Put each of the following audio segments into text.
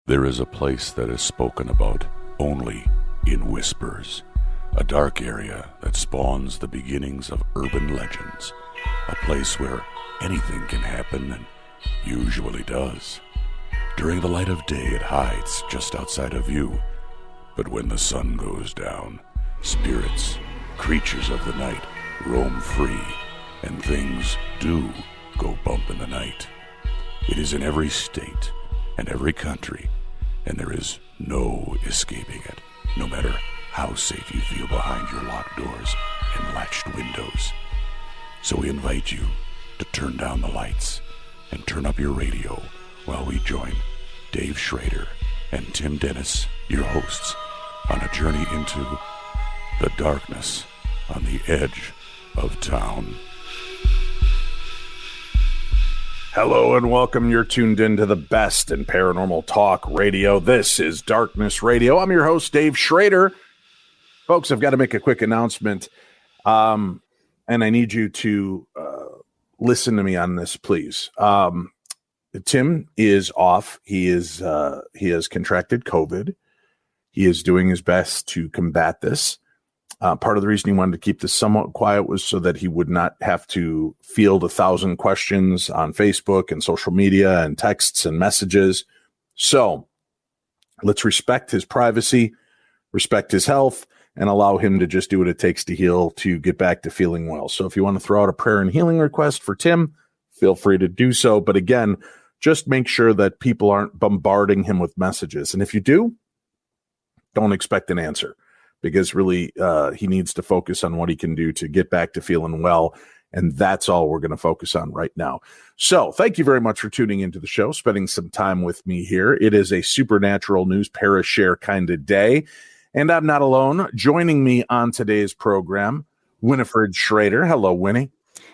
There is a place that is spoken about only in whispers, a dark area that spawns the beginnings of urban legends, a place where anything can happen and usually does. During the light of day, it hides just outside of view, but when the sun goes down, spirits, creatures of the night, roam free, and things do go bump in the night. It is in every state and every country, and there is no escaping it, no matter how safe you feel behind your locked doors and latched windows. So we invite you to turn down the lights and turn up your radio while we join Dave Schrader and Tim Dennis, your hosts, on a journey into the darkness on the edge of town. Hello and welcome. You're tuned in to the best in paranormal talk radio. This is Darkness Radio. I'm your host, Dave Schrader. Folks, I've got to make a quick announcement, and I need you to listen to me on this, please. Tim is off. He has contracted COVID. He is doing his best to combat this. Part of the reason he wanted to keep this somewhat quiet was so that he would not have to field 1,000 questions on Facebook and social media and texts and messages. So let's respect his privacy, respect his health, and allow him to just do what it takes to heal, to get back to feeling well. So if you want to throw out a prayer and healing request for Tim, feel free to do so. But again, just make sure that people aren't bombarding him with messages. And if you do, don't expect an answer. Because really, he needs to focus on what he can do to get back to feeling well. And that's all we're going to focus on right now. So thank you very much for tuning into the show, spending some time with me here. It is a supernatural news Parashare kind of day. And I'm not alone. Joining me on today's program, Winifred Schrader. Hello, Winnie.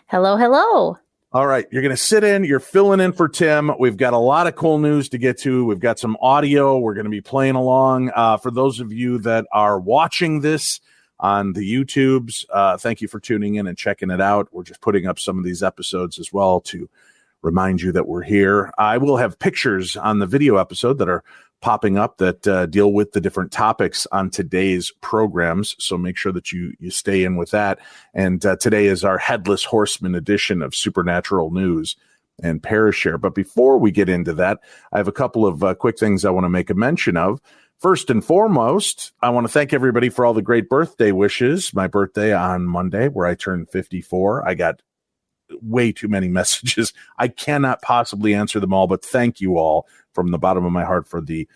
Hello, hello. All right, you're going to sit in. You're filling in for Tim. We've got a lot of cool news to get to. We've got some audio. We're going to be playing along. For those of you that are watching this on the YouTubes, thank you for tuning in and checking it out. We're just putting up some of these episodes as well to remind you that we're here. I will have pictures on the video episode that are popping up that deal with the different topics on today's programs. So make sure that you stay in with that. And today is our Headless Horseman edition of Supernatural News and Parashare. But before we get into that, I have a couple of quick things I want to make a mention of. First and foremost, I want to thank everybody for all the great birthday wishes. My birthday on Monday, where I turned 54. I got way too many messages. I cannot possibly answer them all, but thank you all from the bottom of my heart for the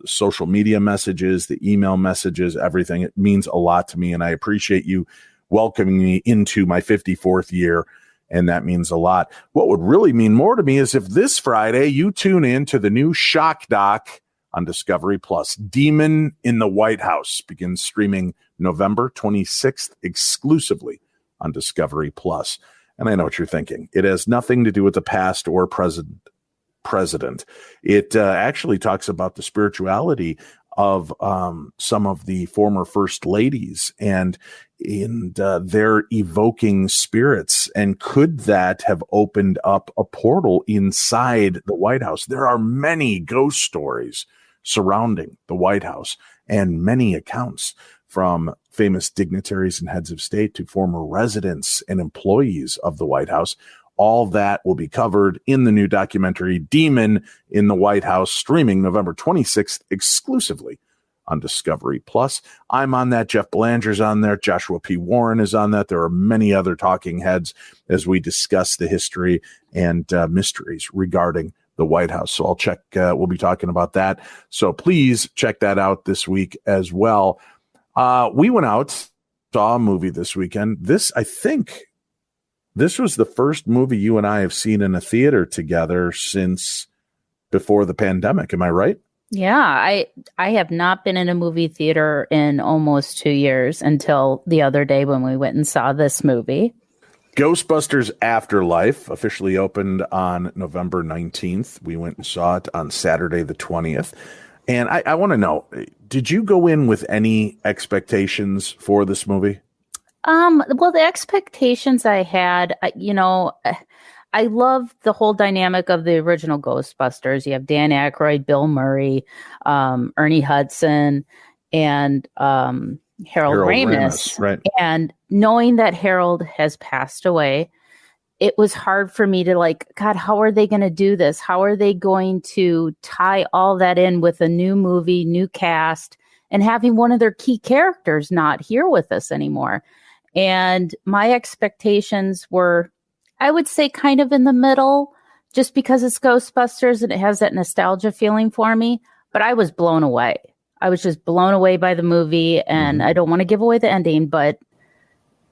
social media messages, the email messages, everything. It means a lot to me, and I appreciate you welcoming me into my 54th year, and that means a lot. What would really mean more to me is if this Friday you tune in to the new shock doc on Discovery Plus. Demon in the White House begins streaming November 26th exclusively on Discovery Plus. And I know what you're thinking. It has nothing to do with the past or present. It actually talks about the spirituality of some of the former first ladies and their evoking spirits. And could that have opened up a portal inside the White House? There are many ghost stories surrounding the White House and many accounts from famous dignitaries and heads of state to former residents and employees of the White House. All that will be covered in the new documentary Demon in the White House, streaming November 26th exclusively on Discovery Plus. I'm on that. Jeff Belanger's on there. Joshua P. Warren is on that. There are many other talking heads as we discuss the history and mysteries regarding the White House. So we'll be talking about that. So please check that out this week as well. We went out, saw a movie this weekend. I think this was the first movie you and I have seen in a theater together since before the pandemic. Am I right? Yeah, I have not been in a movie theater in almost 2 years until the other day when we went and saw this movie. Ghostbusters Afterlife officially opened on November 19th. We went and saw it on Saturday the 20th. And I want to know, did you go in with any expectations for this movie? Well, the expectations I had, I love the whole dynamic of the original Ghostbusters. You have Dan Aykroyd, Bill Murray, Ernie Hudson, and Harold Ramis. Right. And knowing that Harold has passed away, it was hard for me to like, God, how are they going to do this? How are they going to tie all that in with a new movie, new cast, and having one of their key characters not here with us anymore? And my expectations were, I would say, kind of in the middle, just because it's Ghostbusters and it has that nostalgia feeling for me. But I was blown away. I was just blown away by the movie, and I don't want to give away the ending, but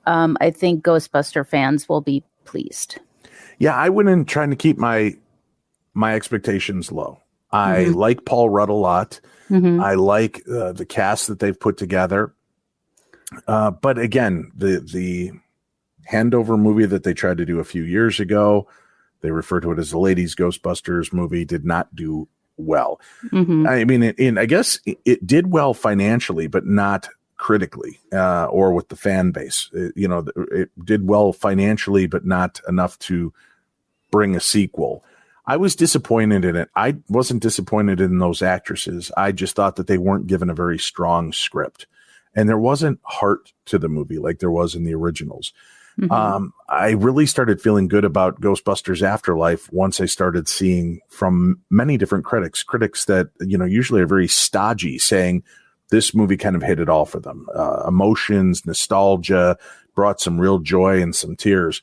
I think Ghostbuster fans will be pleased. Yeah, I went in trying to keep my expectations low. I like Paul Rudd a lot. I like the cast that they've put together. But again, the handover movie that they tried to do a few years ago, they refer to it as the Ladies Ghostbusters movie, did not do well. I mean, I guess it did well financially, but not critically or with the fan base. It did well financially, but not enough to bring a sequel. I was disappointed in it. I wasn't disappointed in those actresses. I just thought that they weren't given a very strong script, and there wasn't heart to the movie like there was in the originals. I really started feeling good about Ghostbusters Afterlife once I started seeing from many different critics that, usually are very stodgy, saying this movie kind of hit it all for them. Emotions, nostalgia, brought some real joy and some tears.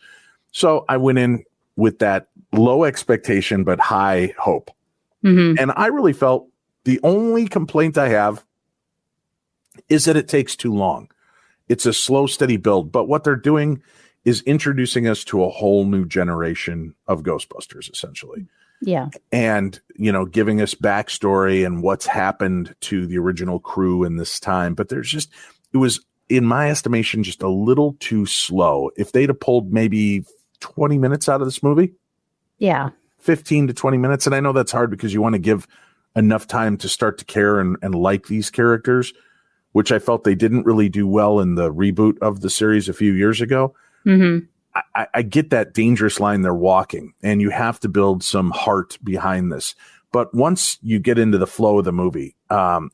So I went in with that low expectation, but high hope. And I really felt the only complaint I have is that it takes too long. It's a slow, steady build, but what they're doing is introducing us to a whole new generation of Ghostbusters, essentially. Yeah. And, giving us backstory and what's happened to the original crew in this time. But it was, in my estimation, just a little too slow. If they'd have pulled maybe 20 minutes out of this movie. Yeah. 15 to 20 minutes. And I know that's hard because you want to give enough time to start to care and like these characters, which I felt they didn't really do well in the reboot of the series a few years ago. I get that dangerous line they're walking, and you have to build some heart behind this. But once you get into the flow of the movie,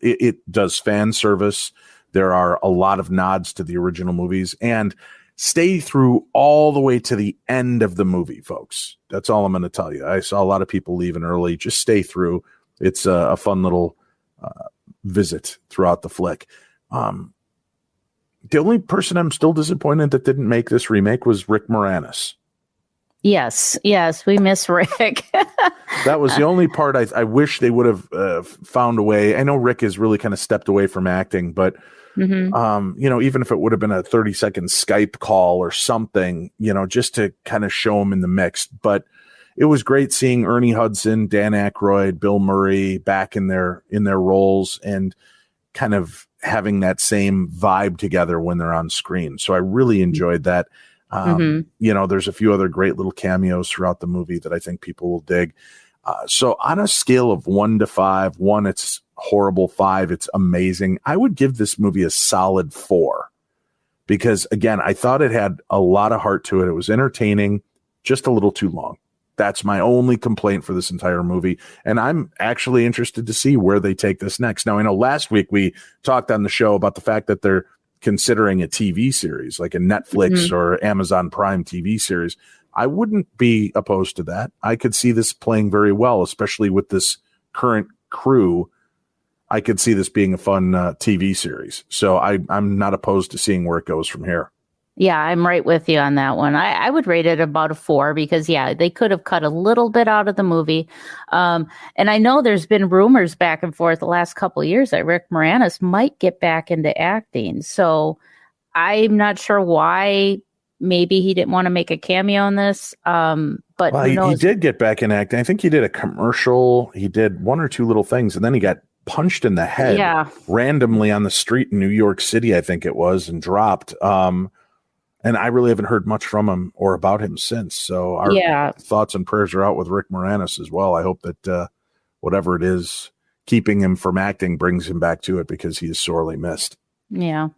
it does fan service. There are a lot of nods to the original movies, and stay through all the way to the end of the movie, folks. That's all I'm going to tell you. I saw a lot of people leaving early. Just stay through. It's a fun little visit throughout the flick. The only person I'm still disappointed that didn't make this remake was Rick Moranis. Yes, we miss Rick. That was the only part I wish they would have found a way. I know Rick has really kind of stepped away from acting, but even if it would have been a 30-second Skype call or something, just to kind of show him in the mix. But it was great seeing Ernie Hudson, Dan Aykroyd, Bill Murray back in their roles and kind of having that same vibe together when they're on screen. So I really enjoyed that. There's a few other great little cameos throughout the movie that I think people will dig. So on a scale of 1 to 5, 1, it's horrible, 5, it's amazing. I would give this movie a solid 4 because, again, I thought it had a lot of heart to it. It was entertaining, just a little too long. That's my only complaint for this entire movie. And I'm actually interested to see where they take this next. Now, I know last week we talked on the show about the fact that they're considering a TV series, like a Netflix or Amazon Prime TV series. I wouldn't be opposed to that. I could see this playing very well, especially with this current crew. I could see this being a fun TV series. So I'm not opposed to seeing where it goes from here. Yeah, I'm right with you on that one. I would rate it about a 4 because, they could have cut a little bit out of the movie. And I know there's been rumors back and forth the last couple of years that Rick Moranis might get back into acting. So I'm not sure why. Maybe he didn't want to make a cameo in this. But he did get back in acting. I think he did a commercial. He did 1 or 2 little things, and then he got punched in the head randomly on the street in New York City, I think it was, and dropped. And I really haven't heard much from him or about him since. So our thoughts and prayers are out with Rick Moranis as well. I hope that whatever it is keeping him from acting brings him back to it because he is sorely missed. Yeah.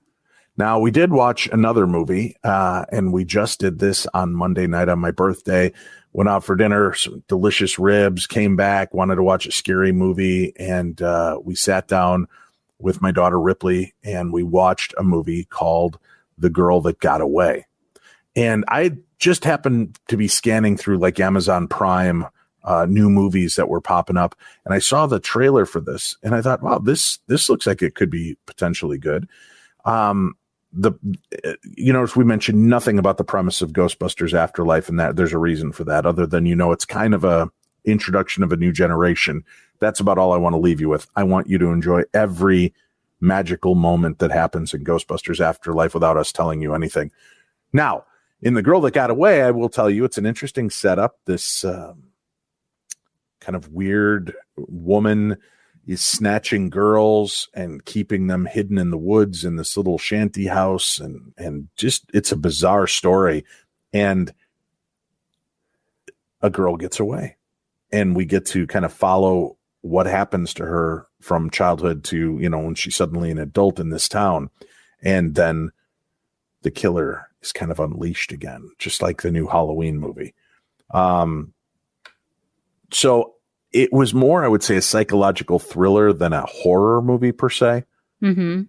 Now, we did watch another movie, and we just did this on Monday night on my birthday. went out for dinner, some delicious ribs, came back, wanted to watch a scary movie. And we sat down with my daughter Ripley and we watched a movie called The Girl That Got Away. And I just happened to be scanning through like Amazon Prime new movies that were popping up. And I saw the trailer for this and I thought, wow, this looks like it could be potentially good. As we mentioned, nothing about the premise of Ghostbusters Afterlife, and that there's a reason for that other than, it's kind of a introduction of a new generation. That's about all I want to leave you with. I want you to enjoy every magical moment that happens in Ghostbusters Afterlife without us telling you anything. Now, in The Girl That Got Away, I will tell you it's an interesting setup. This kind of weird woman is snatching girls and keeping them hidden in the woods in this little shanty house. And just, it's a bizarre story. And a girl gets away and we get to kind of follow what happens to her from childhood to, when she's suddenly an adult in this town. And then the killer is kind of unleashed again, just like the new Halloween movie. So it was more, I would say, a psychological thriller than a horror movie per se. Mm-hmm.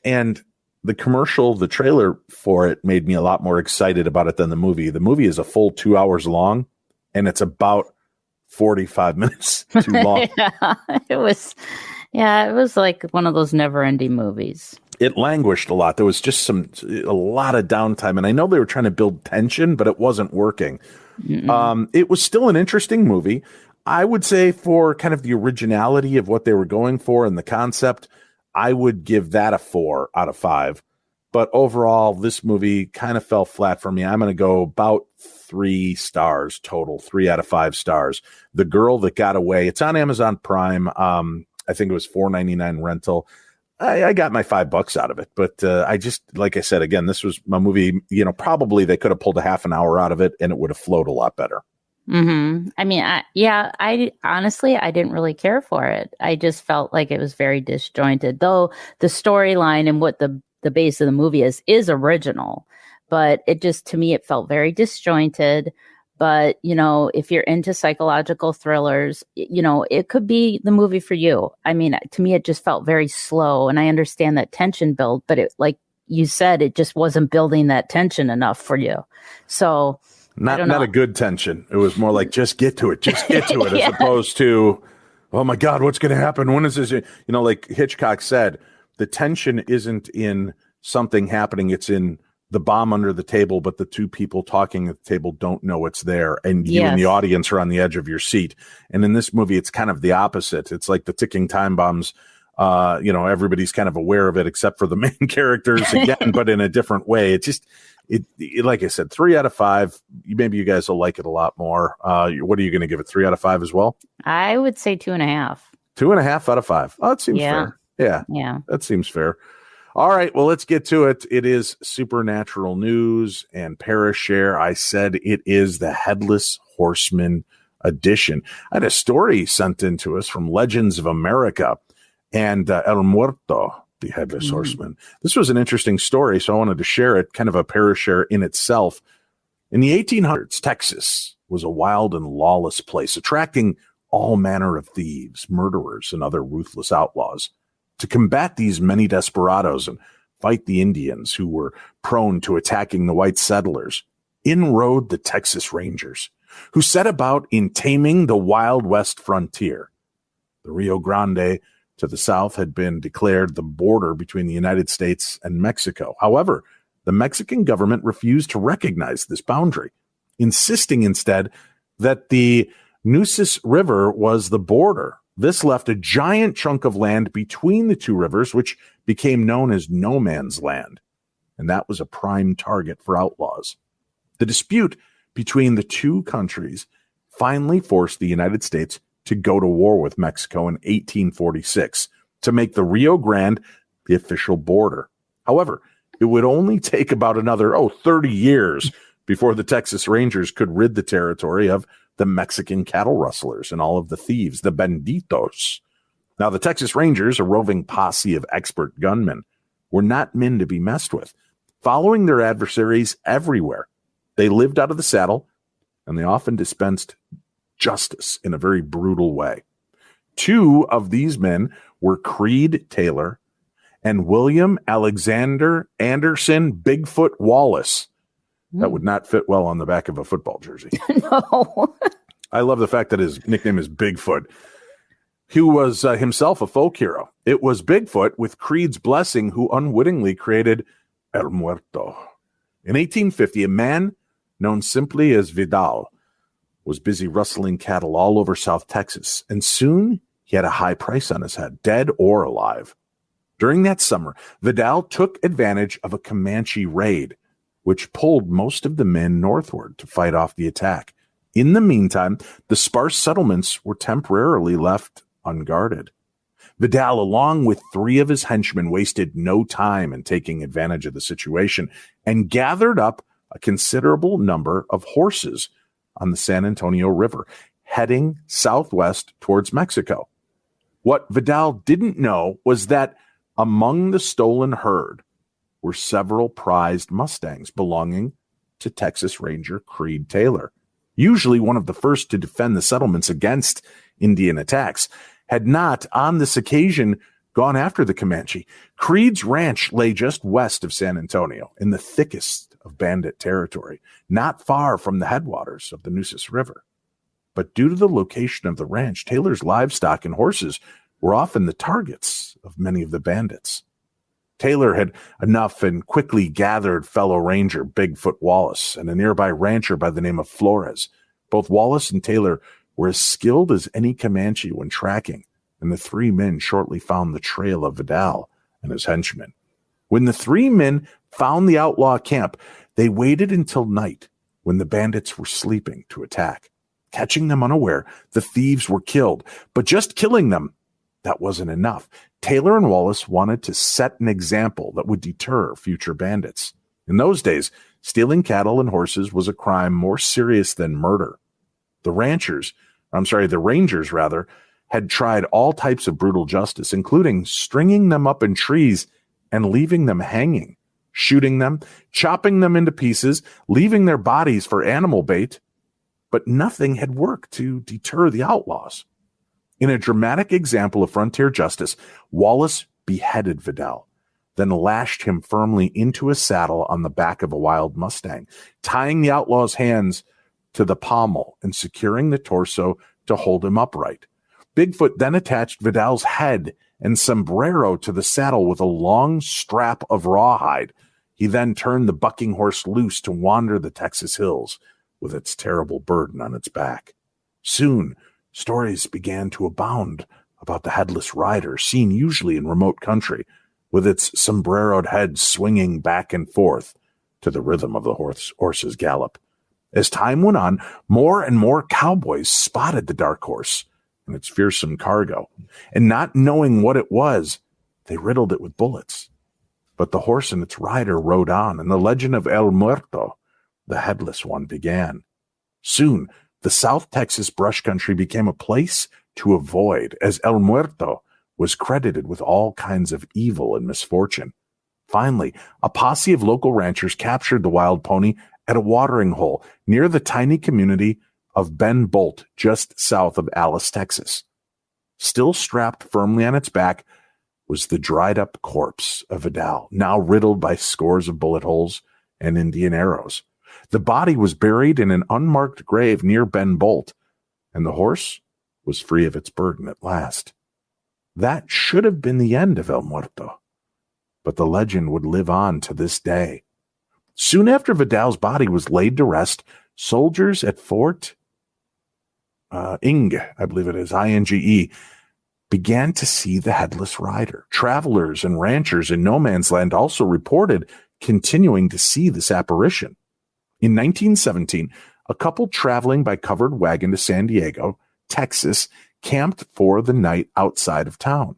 And the commercial, the trailer for it made me a lot more excited about it than the movie. The movie is a full 2 hours long and it's about 45 minutes too long. It was like one of those never ending movies. It languished a lot. There was just a lot of downtime. And I know they were trying to build tension, but it wasn't working. It was still an interesting movie. I would say for kind of the originality of what they were going for and the concept, I would give that a 4 out of 5. But overall, this movie kind of fell flat for me. I'm going to go about 3 stars total, 3 out of 5 stars. The Girl That Got Away. It's on Amazon Prime. I think it was $4.99 rental. I got my $5 out of it, but I just, like I said, again, this was my movie. Probably they could have pulled a half an hour out of it, and it would have flowed a lot better. Mm-hmm. I mean, I honestly, I didn't really care for it. I just felt like it was very disjointed, though the storyline and what the base of the movie is original, but it just, to me, it felt very disjointed. But, if you're into psychological thrillers, it could be the movie for you. I mean, to me, it just felt very slow, and I understand that tension build, but it, like you said, it just wasn't building that tension enough for you. So not a good tension. It was more like, just get to it, yeah. As opposed to, oh my God, what's going to happen? When is this? Like Hitchcock said, the tension isn't in something happening. It's in the bomb under the table, but the two people talking at the table don't know it's there. And you and the audience are on the edge of your seat. And in this movie, it's kind of the opposite. It's like the ticking time bombs. Everybody's kind of aware of it except for the main characters again, but in a different way. It just, like I said, 3 out of 5. Maybe you guys will like it a lot more. What are you going to give it? 3 out of 5 as well? I would say 2.5. 2.5 out of 5. Oh, that seems fair. Yeah. That seems fair. All right, well, let's get to it. It is supernatural news and Parashare. I said it is the Headless Horseman edition. I had a story sent in to us from Legends of America and El Muerto, the Headless Horseman. This was an interesting story, so I wanted to share it, kind of a Parashare in itself. In the 1800s, Texas was a wild and lawless place, attracting all manner of thieves, murderers, and other ruthless outlaws. To combat these many desperados and fight the Indians who were prone to attacking the white settlers, in rode the Texas Rangers, who set about in taming the Wild West frontier. The Rio Grande to the south had been declared the border between the United States and Mexico. However, the Mexican government refused to recognize this boundary, insisting instead that the Nueces River was the border. This left a giant chunk of land between the two rivers, which became known as No Man's Land, and that was a prime target for outlaws. The dispute between the two countries finally forced the United States to go to war with Mexico in 1846 to make the Rio Grande the official border. However, it would only take about another 30 years before the Texas Rangers could rid the territory of the Mexican cattle rustlers and all of the thieves, the banditos. Now, the Texas Rangers, a roving posse of expert gunmen, were not men to be messed with, following their adversaries everywhere. They lived out of the saddle, and they often dispensed justice in a very brutal way. Two of these men were Creed Taylor and William Alexander Anderson Bigfoot Wallace. That would not fit well on the back of a football jersey. No. I love the fact that his nickname is Bigfoot. He was himself a folk hero. It was Bigfoot, with Creed's blessing, who unwittingly created El Muerto. In 1850, a man known simply as Vidal was busy rustling cattle all over South Texas, and soon he had a high price on his head, dead or alive. During that summer, Vidal took advantage of a Comanche raid, which pulled most of the men northward to fight off the attack. In the meantime, the sparse settlements were temporarily left unguarded. Vidal, along with 3 of his henchmen, wasted no time in taking advantage of the situation and gathered up a considerable number of horses on the San Antonio River, heading southwest towards Mexico. What Vidal didn't know was that among the stolen herd were several prized Mustangs belonging to Texas Ranger Creed Taylor, usually one of the first to defend the settlements against Indian attacks, had not on this occasion gone after the Comanche. Creed's ranch lay just west of San Antonio in the thickest of bandit territory, not far from the headwaters of the Nueces River. But due to the location of the ranch, Taylor's livestock and horses were often the targets of many of the bandits. Taylor had enough and quickly gathered fellow ranger Bigfoot Wallace and a nearby rancher by the name of Flores. Both Wallace and Taylor were as skilled as any Comanche when tracking, and the 3 men shortly found the trail of Vidal and his henchmen. When the 3 men found the outlaw camp, they waited until night, when the bandits were sleeping, to attack. Catching them unaware, the thieves were killed, but just killing them, that wasn't enough. Taylor and Wallace wanted to set an example that would deter future bandits. In those days, stealing cattle and horses was a crime more serious than murder. The Rangers, had tried all types of brutal justice, including stringing them up in trees and leaving them hanging, shooting them, chopping them into pieces, leaving their bodies for animal bait. But nothing had worked to deter the outlaws. In a dramatic example of frontier justice, Wallace beheaded Vidal, then lashed him firmly into a saddle on the back of a wild Mustang, tying the outlaw's hands to the pommel and securing the torso to hold him upright. Bigfoot then attached Vidal's head and sombrero to the saddle with a long strap of rawhide. He then turned the bucking horse loose to wander the Texas hills with its terrible burden on its back. Soon, stories began to abound about the headless rider, seen usually in remote country, with its sombreroed head swinging back and forth to the rhythm of the horse's gallop. As time went on, more and more cowboys spotted the dark horse and its fearsome cargo, and not knowing what it was, they riddled it with bullets. But the horse and its rider rode on, and the legend of El Muerto, the headless one, began. Soon, the South Texas brush country became a place to avoid, as El Muerto was credited with all kinds of evil and misfortune. Finally, a posse of local ranchers captured the wild pony at a watering hole near the tiny community of Ben Bolt, just south of Alice, Texas. Still strapped firmly on its back was the dried-up corpse of Vidal, now riddled by scores of bullet holes and Indian arrows. The body was buried in an unmarked grave near Ben Bolt, and the horse was free of its burden at last. That should have been the end of El Muerto, but the legend would live on to this day. Soon after Vidal's body was laid to rest, soldiers at Fort Inge, I believe it is, I-N-G-E, began to see the headless rider. Travelers and ranchers in no man's land also reported continuing to see this apparition. In 1917, a couple traveling by covered wagon to San Diego, Texas, camped for the night outside of town.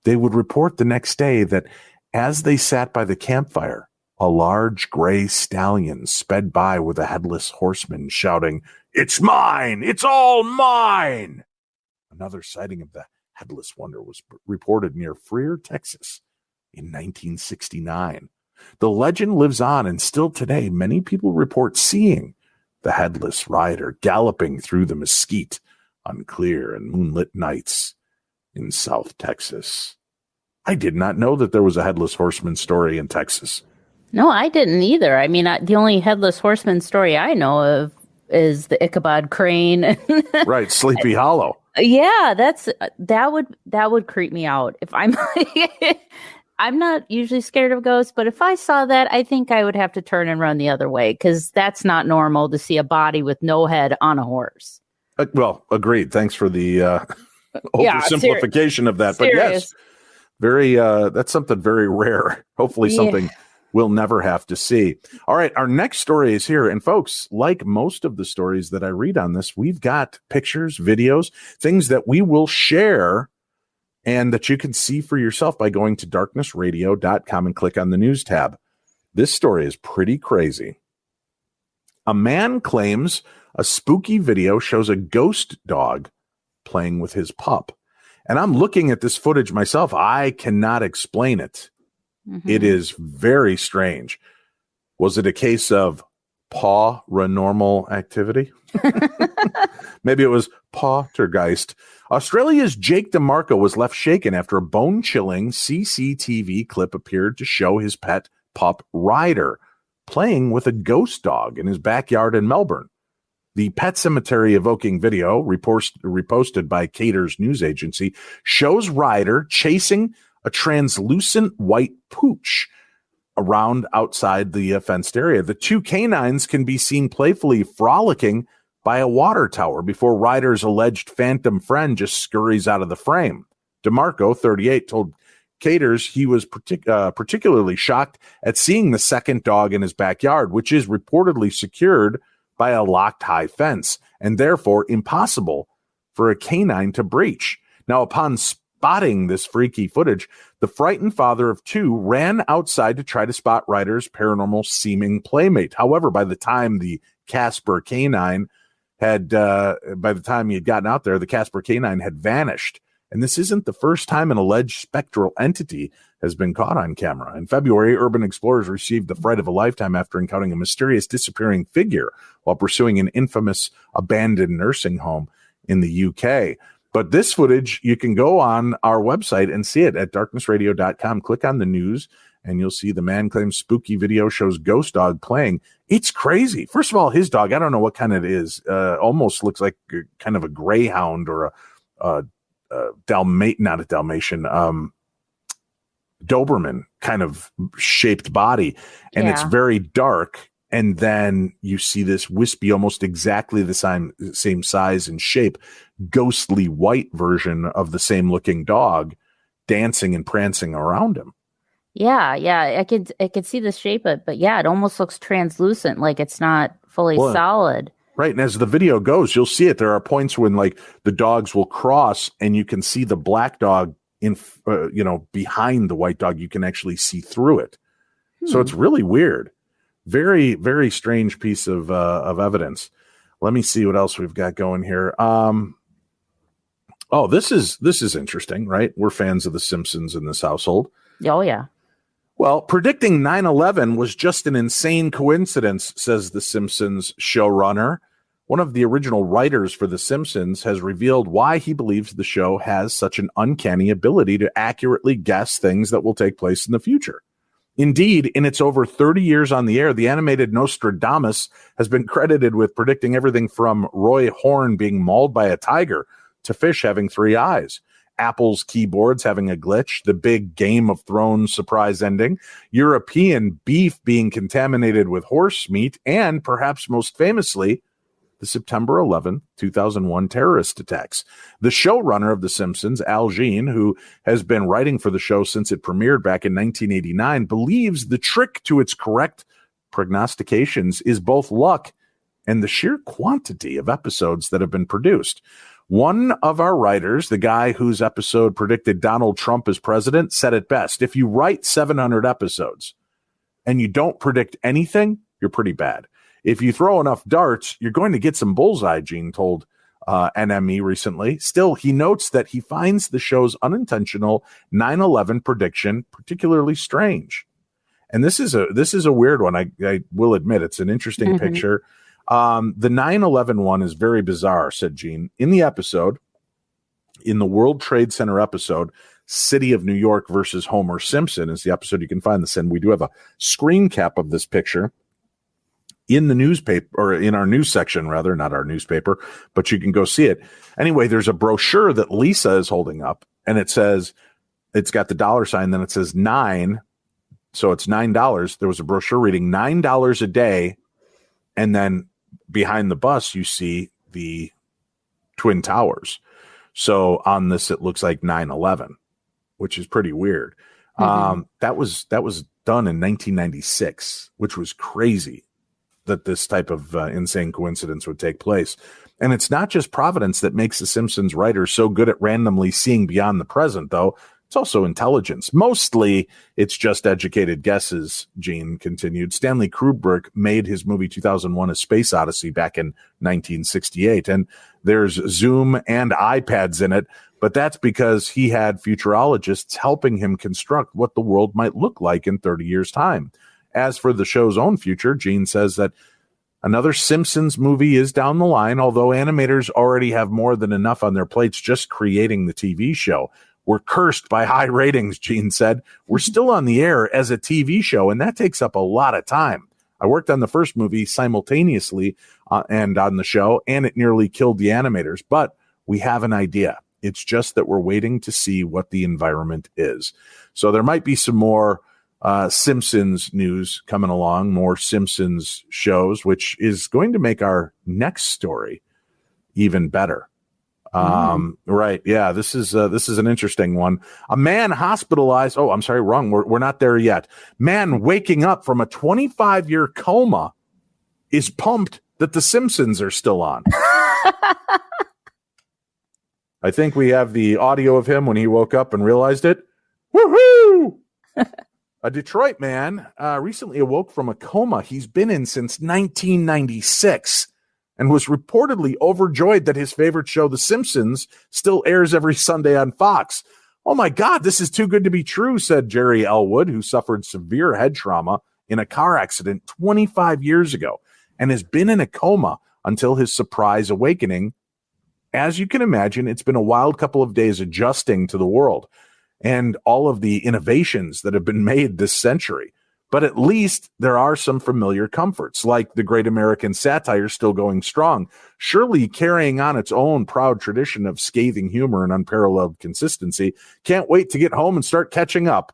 They would report the next day that as they sat by the campfire, a large gray stallion sped by with a headless horseman shouting, "It's mine! It's all mine!" Another sighting of the headless wonder was reported near Freer, Texas in 1969. The legend lives on, and still today, many people report seeing the headless rider galloping through the mesquite on clear and moonlit nights in South Texas. I did not know that there was a Headless Horseman story in Texas. No, I didn't either. I mean, the only Headless Horseman story I know of is the Ichabod Crane. Right, Sleepy Hollow. Yeah, that would creep me out. If I'm not usually scared of ghosts, but if I saw that, I think I would have to turn and run the other way, because that's not normal to see a body with no head on a horse. Well, agreed. Thanks for the oversimplification of that. But yes, very that's something very rare. Hopefully something we'll never have to see. All right, our next story is here. And folks, like most of the stories that I read on this, we've got pictures, videos, things that we will share and that you can see for yourself by going to darknessradio.com and click on the news tab. This story is pretty crazy. A man claims a spooky video shows a ghost dog playing with his pup. And I'm looking at this footage myself. I cannot explain it. Mm-hmm. It is very strange. Was it a case of paranormal activity? Maybe it was poltergeist. Australia's Jake DeMarco was left shaken after a bone-chilling CCTV clip appeared to show his pet pup Ryder playing with a ghost dog in his backyard in Melbourne. The Pet Cemetery evoking video, reposted by Cater's news agency, shows Ryder chasing a translucent white pooch around outside the fenced area. The two canines can be seen playfully frolicking by a water tower before Ryder's alleged phantom friend just scurries out of the frame. DeMarco, 38, told Caters he was particularly shocked at seeing the second dog in his backyard, which is reportedly secured by a locked high fence and therefore impossible for a canine to breach. Now, upon spotting this freaky footage, the frightened father of two ran outside to try to spot Ryder's paranormal seeming playmate. However, by the time the Casper canine had, by the time he had gotten out there, the Casper canine had vanished. And this isn't the first time an alleged spectral entity has been caught on camera. In February, urban explorers received the fright of a lifetime after encountering a mysterious disappearing figure while pursuing an infamous abandoned nursing home in the UK. But this footage, you can go on our website and see it at darknessradio.com. Click on the news, and you'll see the man claims spooky video shows ghost dog playing. It's crazy. First of all, his dog, I don't know what kind it is. Almost looks like kind of a greyhound or a not a Dalmatian, Doberman kind of shaped body. And it's very dark. And then you see this wispy, almost exactly the same size and shape, ghostly white version of the same looking dog dancing and prancing around him. Yeah. I could see the shape of it, but yeah, it almost looks translucent, like it's not fully solid. Right. And as the video goes, you'll see it. There are points when like the dogs will cross and you can see the black dog behind the white dog. You can actually see through it. So it's really weird. Very, very strange piece of evidence. Let me see what else we've got going here. This is interesting, right? We're fans of The Simpsons in this household. Oh, yeah. Well, predicting 9/11 was just an insane coincidence, says The Simpsons showrunner. One of the original writers for The Simpsons has revealed why he believes the show has such an uncanny ability to accurately guess things that will take place in the future. Indeed, in its over 30 years on the air, the animated Nostradamus has been credited with predicting everything from Roy Horn being mauled by a tiger to fish having 3 eyes, Apple's keyboards having a glitch, the big Game of Thrones surprise ending, European beef being contaminated with horse meat, and perhaps most famously, the September 11, 2001 terrorist attacks. The showrunner of The Simpsons, Al Jean, who has been writing for the show since it premiered back in 1989, believes the trick to its correct prognostications is both luck and the sheer quantity of episodes that have been produced. One of our writers, the guy whose episode predicted Donald Trump as president, said it best. If you write 700 episodes and you don't predict anything, you're pretty bad. If you throw enough darts, you're going to get some bullseye, Gene told NME recently. Still, he notes that he finds the show's unintentional 9/11 prediction particularly strange. And this is a weird one. I will admit it's an interesting picture. The 9/11 one is very bizarre, said Gene. In the episode, in the World Trade Center episode, City of New York versus Homer Simpson is the episode you can find this in. We do have a screen cap of this picture in the newspaper, or in our news section, rather, not our newspaper, but you can go see it. Anyway, there's a brochure that Lisa is holding up, and it says, it's got the dollar sign, then it says 9. So it's $9. There was a brochure reading $9 a day. And then behind the bus, you see the Twin Towers. So on this, it looks like 9/11, which is pretty weird. That was done in 1996, which was crazy that this type of insane coincidence would take place. And it's not just Providence that makes the Simpsons writers so good at randomly seeing beyond the present, though. It's also intelligence. Mostly, it's just educated guesses, Gene continued. Stanley Kubrick made his movie 2001: A Space Odyssey back in 1968, and there's Zoom and iPads in it, but that's because he had futurologists helping him construct what the world might look like in 30 years' time. As for the show's own future, Gene says that another Simpsons movie is down the line, although animators already have more than enough on their plates just creating the TV show. We're cursed by high ratings, Gene said. We're still on the air as a TV show, and that takes up a lot of time. I worked on the first movie simultaneously and on the show, and it nearly killed the animators. But we have an idea. It's just that we're waiting to see what the environment is. So there might be some more Simpsons news coming along, more Simpsons shows, which is going to make our next story even better. Right. Yeah, this is an interesting one. A man hospitalized. Oh, I'm sorry. Wrong. We're not there yet. Man waking up from a 25-year coma is pumped that the Simpsons are still on. I think we have the audio of him when he woke up and realized it. Woohoo! A Detroit man recently awoke from a coma he's been in since 1996. And was reportedly overjoyed that his favorite show, The Simpsons, still airs every Sunday on Fox. Oh my God, this is too good to be true, said Jerry Elwood, who suffered severe head trauma in a car accident 25 years ago and has been in a coma until his surprise awakening. As you can imagine, it's been a wild couple of days adjusting to the world and all of the innovations that have been made this century. But at least there are some familiar comforts, like the great American satire still going strong, surely carrying on its own proud tradition of scathing humor and unparalleled consistency. Can't wait to get home and start catching up.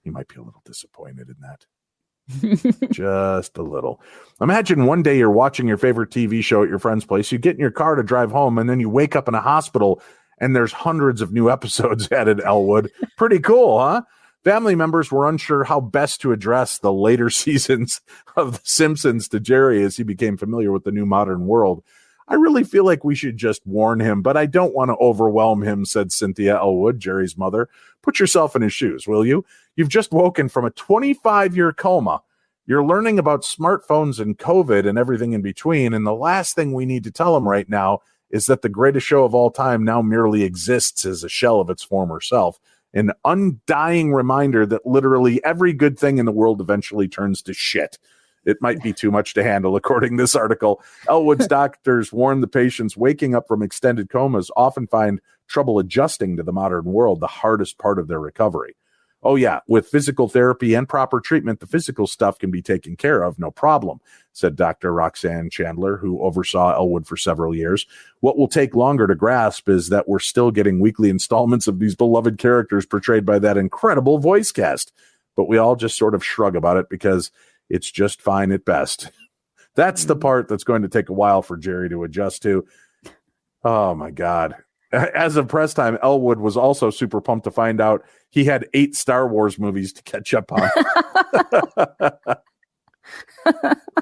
You might be a little disappointed in that. Just a little. Imagine one day you're watching your favorite TV show at your friend's place. You get in your car to drive home, and then you wake up in a hospital, and there's hundreds of new episodes added, Elwood. Pretty cool, huh? Family members were unsure how best to address the later seasons of The Simpsons to Jerry as he became familiar with the new modern world. I really feel like we should just warn him, but I don't want to overwhelm him, said Cynthia Elwood, Jerry's mother. Put yourself in his shoes, will you? You've just woken from a 25-year coma. You're learning about smartphones and COVID and everything in between, and the last thing we need to tell him right now is that the greatest show of all time now merely exists as a shell of its former self. An undying reminder that literally every good thing in the world eventually turns to shit. It might be too much to handle, according to this article. Elwood's doctors warn the patients waking up from extended comas often find trouble adjusting to the modern world, the hardest part of their recovery. Oh, yeah, with physical therapy and proper treatment, the physical stuff can be taken care of, no problem, said Dr. Roxanne Chandler, who oversaw Elwood for several years. What will take longer to grasp is that we're still getting weekly installments of these beloved characters portrayed by that incredible voice cast. But we all just sort of shrug about it because it's just fine at best. That's the part that's going to take a while for Jerry to adjust to. Oh, my God. As of press time, Elwood was also super pumped to find out he had 8 Star Wars movies to catch up on.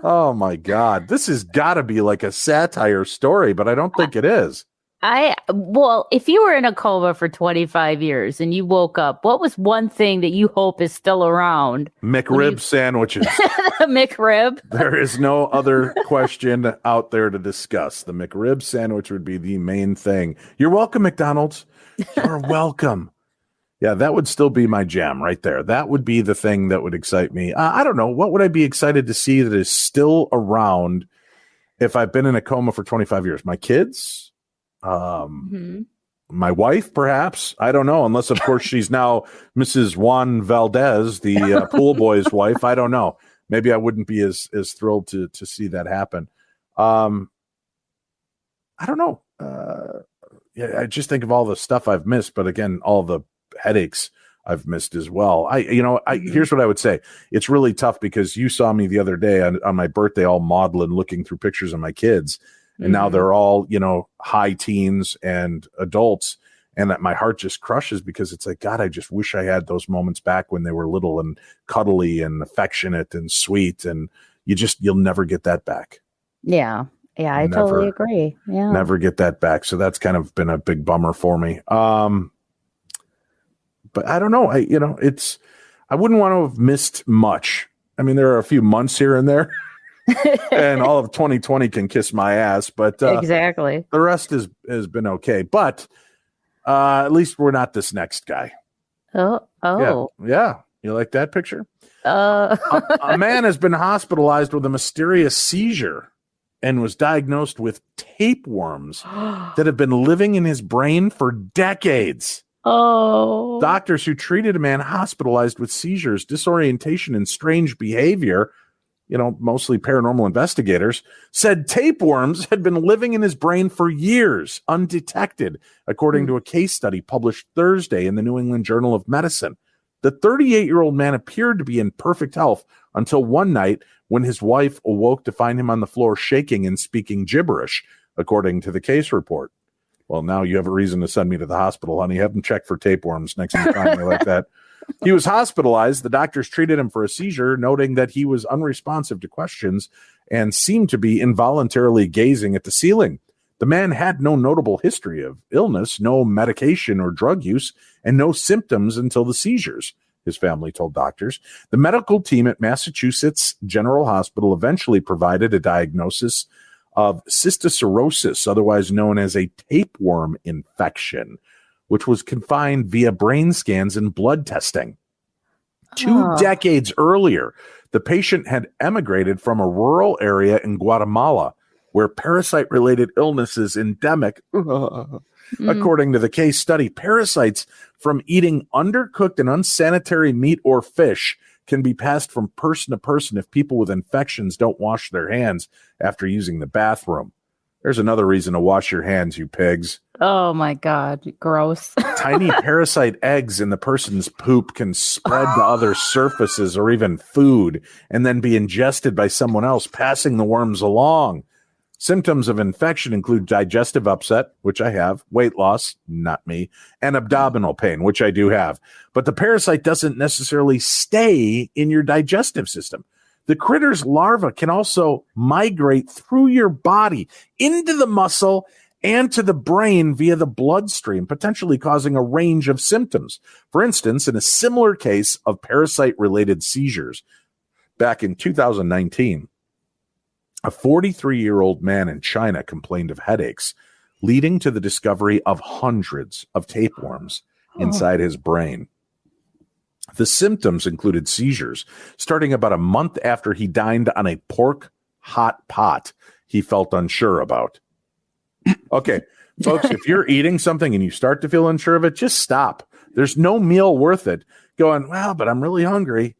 Oh, my God. This has got to be like a satire story, but I don't think it is. Well, if you were in a coma for 25 years and you woke up, what was one thing that you hope is still around? McRib sandwiches. The McRib. There is no other question out there to discuss. The McRib sandwich would be the main thing. You're welcome, McDonald's. You're welcome. Yeah, that would still be my jam right there. That would be the thing that would excite me. I don't know. What would I be excited to see that is still around if I've been in a coma for 25 years. My kids, my wife, perhaps. I don't know, unless, of course, she's now Mrs. Juan Valdez, the pool boy's wife. I don't know. Maybe I wouldn't be as thrilled to see that happen. I don't know. I just think of all the stuff I've missed, but again, all the headaches I've missed as well. Here's what I would say. It's really tough because you saw me the other day on my birthday, all maudlin, looking through pictures of my kids. And now they're all, high teens and adults. And that my heart just crushes because it's like, God, I just wish I had those moments back when they were little and cuddly and affectionate and sweet. And you'll never get that back. Yeah. Yeah, I totally agree. Yeah. Never get that back. So that's kind of been a big bummer for me. But I don't know. I wouldn't want to have missed much. I mean, there are a few months here and there. And all of 2020 can kiss my ass, but exactly. The rest has been okay. But at least we're not this next guy. Oh. Yeah. You like that picture? A man has been hospitalized with a mysterious seizure and was diagnosed with tapeworms that have been living in his brain for decades. Oh. Doctors who treated a man hospitalized with seizures, disorientation, and strange behavior, mostly paranormal investigators, said tapeworms had been living in his brain for years, undetected, according to a case study published Thursday in the New England Journal of Medicine. The 38-year-old man appeared to be in perfect health until one night when his wife awoke to find him on the floor shaking and speaking gibberish, according to the case report. Well, now you have a reason to send me to the hospital, honey. Have them check for tapeworms next time you find me like that. He was hospitalized. The doctors treated him for a seizure, noting that he was unresponsive to questions and seemed to be involuntarily gazing at the ceiling. The man had no notable history of illness, no medication or drug use, and no symptoms until the seizures, his family told doctors. The medical team at Massachusetts General Hospital eventually provided a diagnosis of cysticercosis, otherwise known as a tapeworm infection, which was confined via brain scans and blood testing. 2 decades earlier, the patient had emigrated from a rural area in Guatemala where parasite-related illness is endemic. According to the case study, parasites from eating undercooked and unsanitary meat or fish can be passed from person to person if people with infections don't wash their hands after using the bathroom. There's another reason to wash your hands, you pigs. Oh, my God. Gross. Tiny parasite eggs in the person's poop can spread to other surfaces or even food and then be ingested by someone else, passing the worms along. Symptoms of infection include digestive upset, which I have, weight loss, not me, and abdominal pain, which I do have. But the parasite doesn't necessarily stay in your digestive system. The critter's larva can also migrate through your body into the muscle and to the brain via the bloodstream, potentially causing a range of symptoms. For instance, in a similar case of parasite-related seizures, back in 2019, a 43-year-old man in China complained of headaches, leading to the discovery of hundreds of tapeworms inside his brain. The symptoms included seizures starting about a month after he dined on a pork hot pot he felt unsure about. Okay, folks, if you're eating something and you start to feel unsure of it, just stop. There's no meal worth it. Going, well, but I'm really hungry.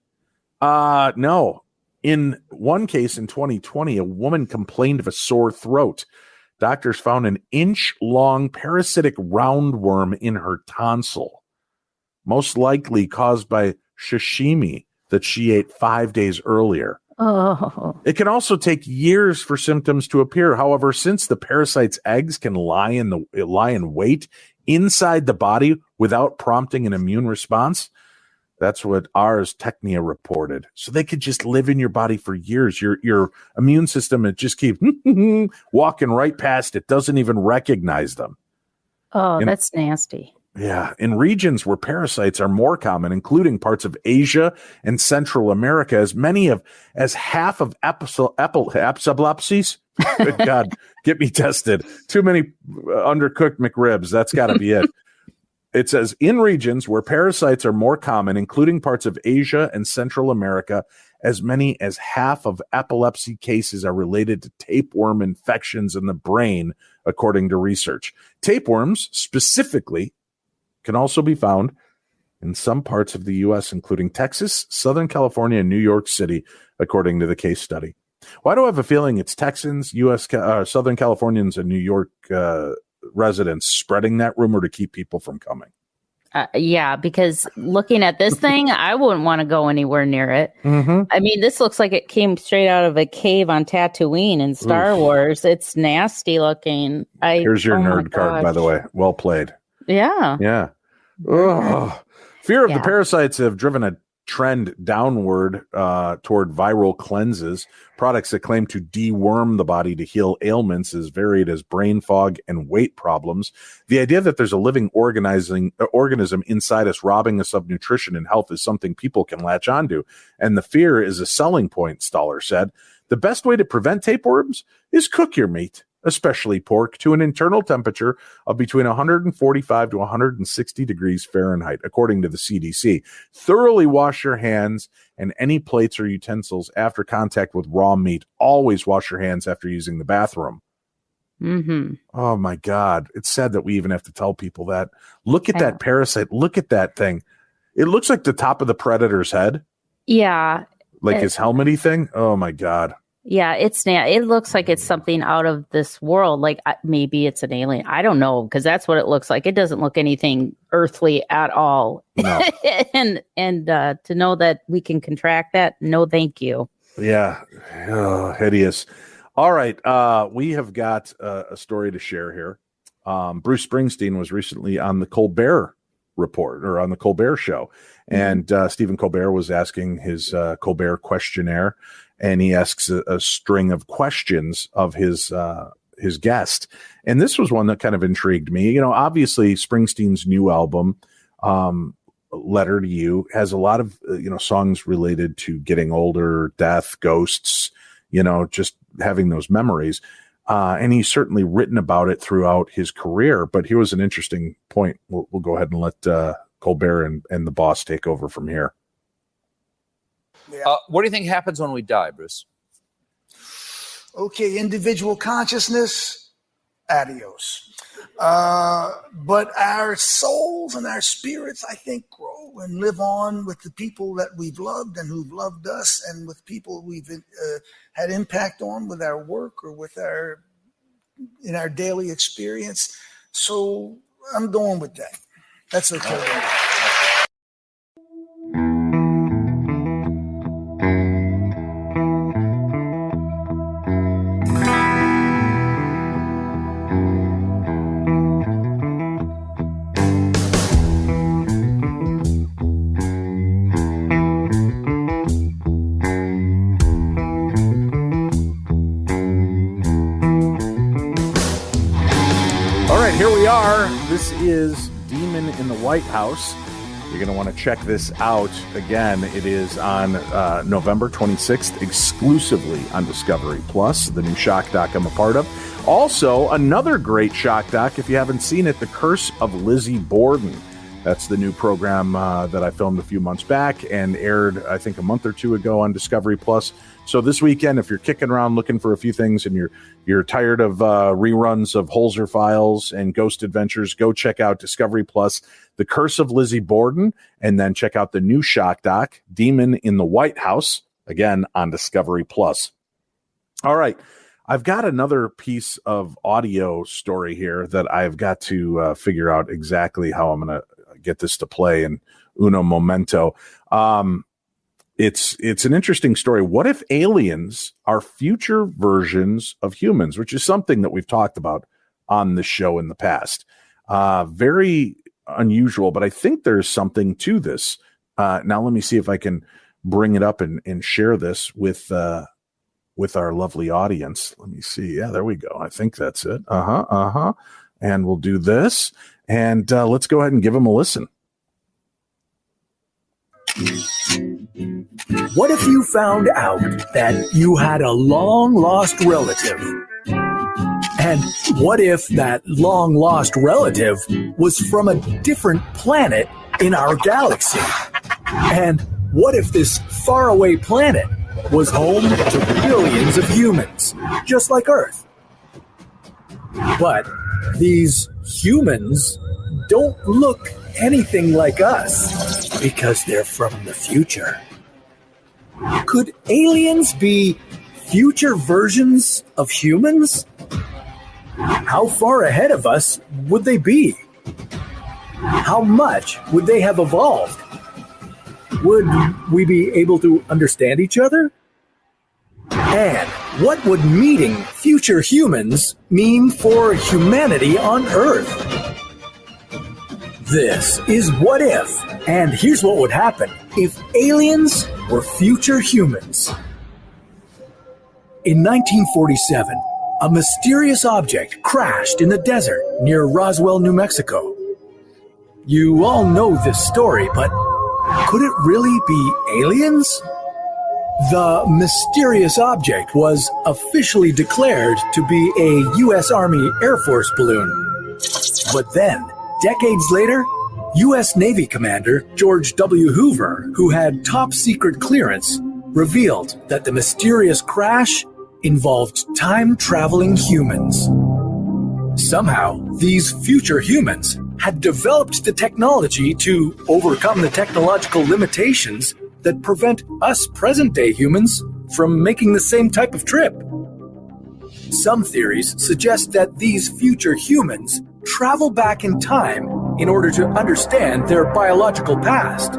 No. In one case in 2020, a woman complained of a sore throat. Doctors found an inch-long parasitic roundworm in her tonsil, most likely caused by sashimi that she ate 5 days earlier. Oh. It can also take years for symptoms to appear. However, since the parasite's eggs can lie in wait inside the body without prompting an immune response, that's what Ars Technica reported. So they could just live in your body for years. Your immune system, it just keeps walking right past it, doesn't even recognize them. Oh, that's nasty. Yeah. In regions where parasites are more common, including parts of Asia and Central America, as many as half of epilepsies. Good God, get me tested. Too many undercooked McRibs. That's got to be it. It says, in regions where parasites are more common, including parts of Asia and Central America, as many as half of epilepsy cases are related to tapeworm infections in the brain, according to research. Tapeworms specifically can also be found in some parts of the U.S., including Texas, Southern California, and New York City, according to the case study. Why do I have a feeling it's Texans, Southern Californians, and New York residents spreading that rumor to keep people from coming? Yeah, because looking at this thing, I wouldn't want to go anywhere near it. Mm-hmm. I mean, this looks like it came straight out of a cave on Tatooine in Star Wars. It's nasty looking. Here's your nerd card, by the way. Well played. Yeah. Yeah. Ugh. Fear of the parasites have driven a trend downward toward viral cleanses, products that claim to deworm the body to heal ailments as varied as brain fog and weight problems. The idea that there's a living organism inside us robbing us of nutrition and health is something people can latch onto, and the fear is a selling point, Stoller said. The best way to prevent tapeworms is cook your meat, especially pork, to an internal temperature of between 145 to 160 degrees Fahrenheit, according to the CDC. Thoroughly wash your hands and any plates or utensils after contact with raw meat. Always wash your hands after using the bathroom. Mm-hmm. Oh, my God. It's sad that we even have to tell people that. Look at that parasite. Look at that thing. It looks like the top of the predator's head. Yeah. Like his helmety thing. Oh, my God. Yeah, it looks like it's something out of this world. Like maybe it's an alien. I don't know, because that's what it looks like. It doesn't look anything earthly at all. No. and to know that we can contract that, no, thank you. Yeah, hideous. All right, we have got a story to share here. Bruce Springsteen was recently on the Colbert Report, or on the Colbert Show, and Stephen Colbert was asking his Colbert questionnaire. And he asks a string of questions of his guest. And this was one that kind of intrigued me. You know, obviously Springsteen's new album, Letter to You, has a lot of, songs related to getting older, death, ghosts, just having those memories. And he's certainly written about it throughout his career. But here was an interesting point. We'll go ahead and let Colbert and the boss take over from here. Yeah. What do you think happens when we die, Bruce? Okay, individual consciousness, adios. But our souls and our spirits, I think, grow and live on with the people that we've loved and who've loved us, and with people we've had impact on with our work or in our daily experience. So I'm going with that. That's okay. This is Demon in the White House. You're going to want to check this out. Again, it is on November 26th, exclusively on Discovery Plus, the new shock doc I'm a part of. Also, another great shock doc, if you haven't seen it, The Curse of Lizzie Borden. That's the new program that I filmed a few months back and aired, I think, a month or two ago on Discovery Plus. So this weekend, if you're kicking around looking for a few things and you're tired of reruns of Holzer Files and Ghost Adventures, go check out Discovery Plus, The Curse of Lizzie Borden, and then check out the new shock doc, Demon in the White House, again on Discovery Plus. All right. I've got another piece of audio story here that I've got to figure out exactly how I'm going to get this to play in uno momento. It's an interesting story. What if aliens are future versions of humans, which is something that we've talked about on the show in the past. Very unusual, but I think there's something to this. Now let me see if I can bring it up and share this with our lovely audience. Let me see. Yeah, there we go. I think that's it. And we'll do this. And let's go ahead and give them a listen. What if you found out that you had a long-lost relative? And what if that long-lost relative was from a different planet in our galaxy? And What if this faraway planet was home to billions of humans, just like Earth? But these humans don't look anything like us because they're from the future. Could aliens be future versions of humans? How far ahead of us would they be? How much would they have evolved? Would we be able to understand each other? And what would meeting future humans mean for humanity on Earth? This is What If, and here's what would happen if aliens were future humans. In 1947, a mysterious object crashed in the desert near Roswell, New Mexico. You all know this story, but could it really be aliens? The mysterious object was officially declared to be a U.S. Army Air Force balloon. But then, decades later, U.S. Navy Commander George W. Hoover, who had top-secret clearance, revealed that the mysterious crash involved time-traveling humans. Somehow, these future humans had developed the technology to overcome the technological limitations that prevent us present-day humans from making the same type of trip. Some theories suggest that these future humans travel back in time in order to understand their biological past.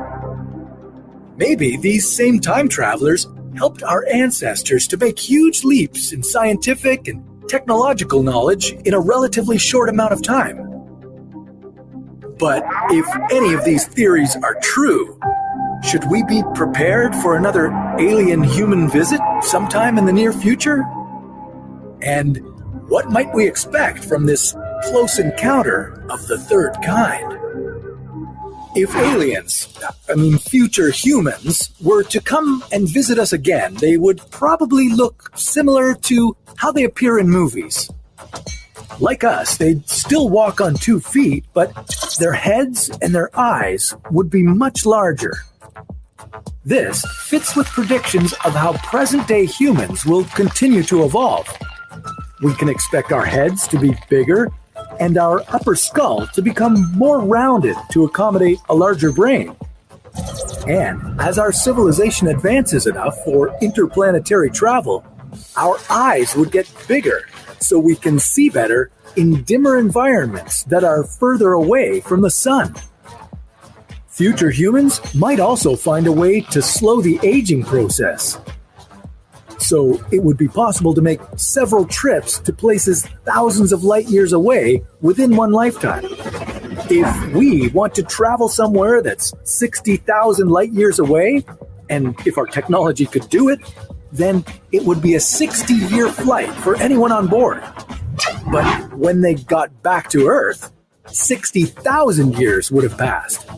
Maybe these same time travelers helped our ancestors to make huge leaps in scientific and technological knowledge in a relatively short amount of time. But if any of these theories are true, should we be prepared for another alien-human visit sometime in the near future? And what might we expect from this close encounter of the third kind? If aliens, future humans, were to come and visit us again, they would probably look similar to how they appear in movies. Like us, they'd still walk on 2 feet, but their heads and their eyes would be much larger. This fits with predictions of how present-day humans will continue to evolve. We can expect our heads to be bigger and our upper skull to become more rounded to accommodate a larger brain. And as our civilization advances enough for interplanetary travel, our eyes would get bigger so we can see better in dimmer environments that are further away from the sun. Future humans might also find a way to slow the aging process. So it would be possible to make several trips to places thousands of light years away within one lifetime. If we want to travel somewhere that's 60,000 light years away, and if our technology could do it, then it would be a 60-year flight for anyone on board. But when they got back to Earth, 60,000 years would have passed.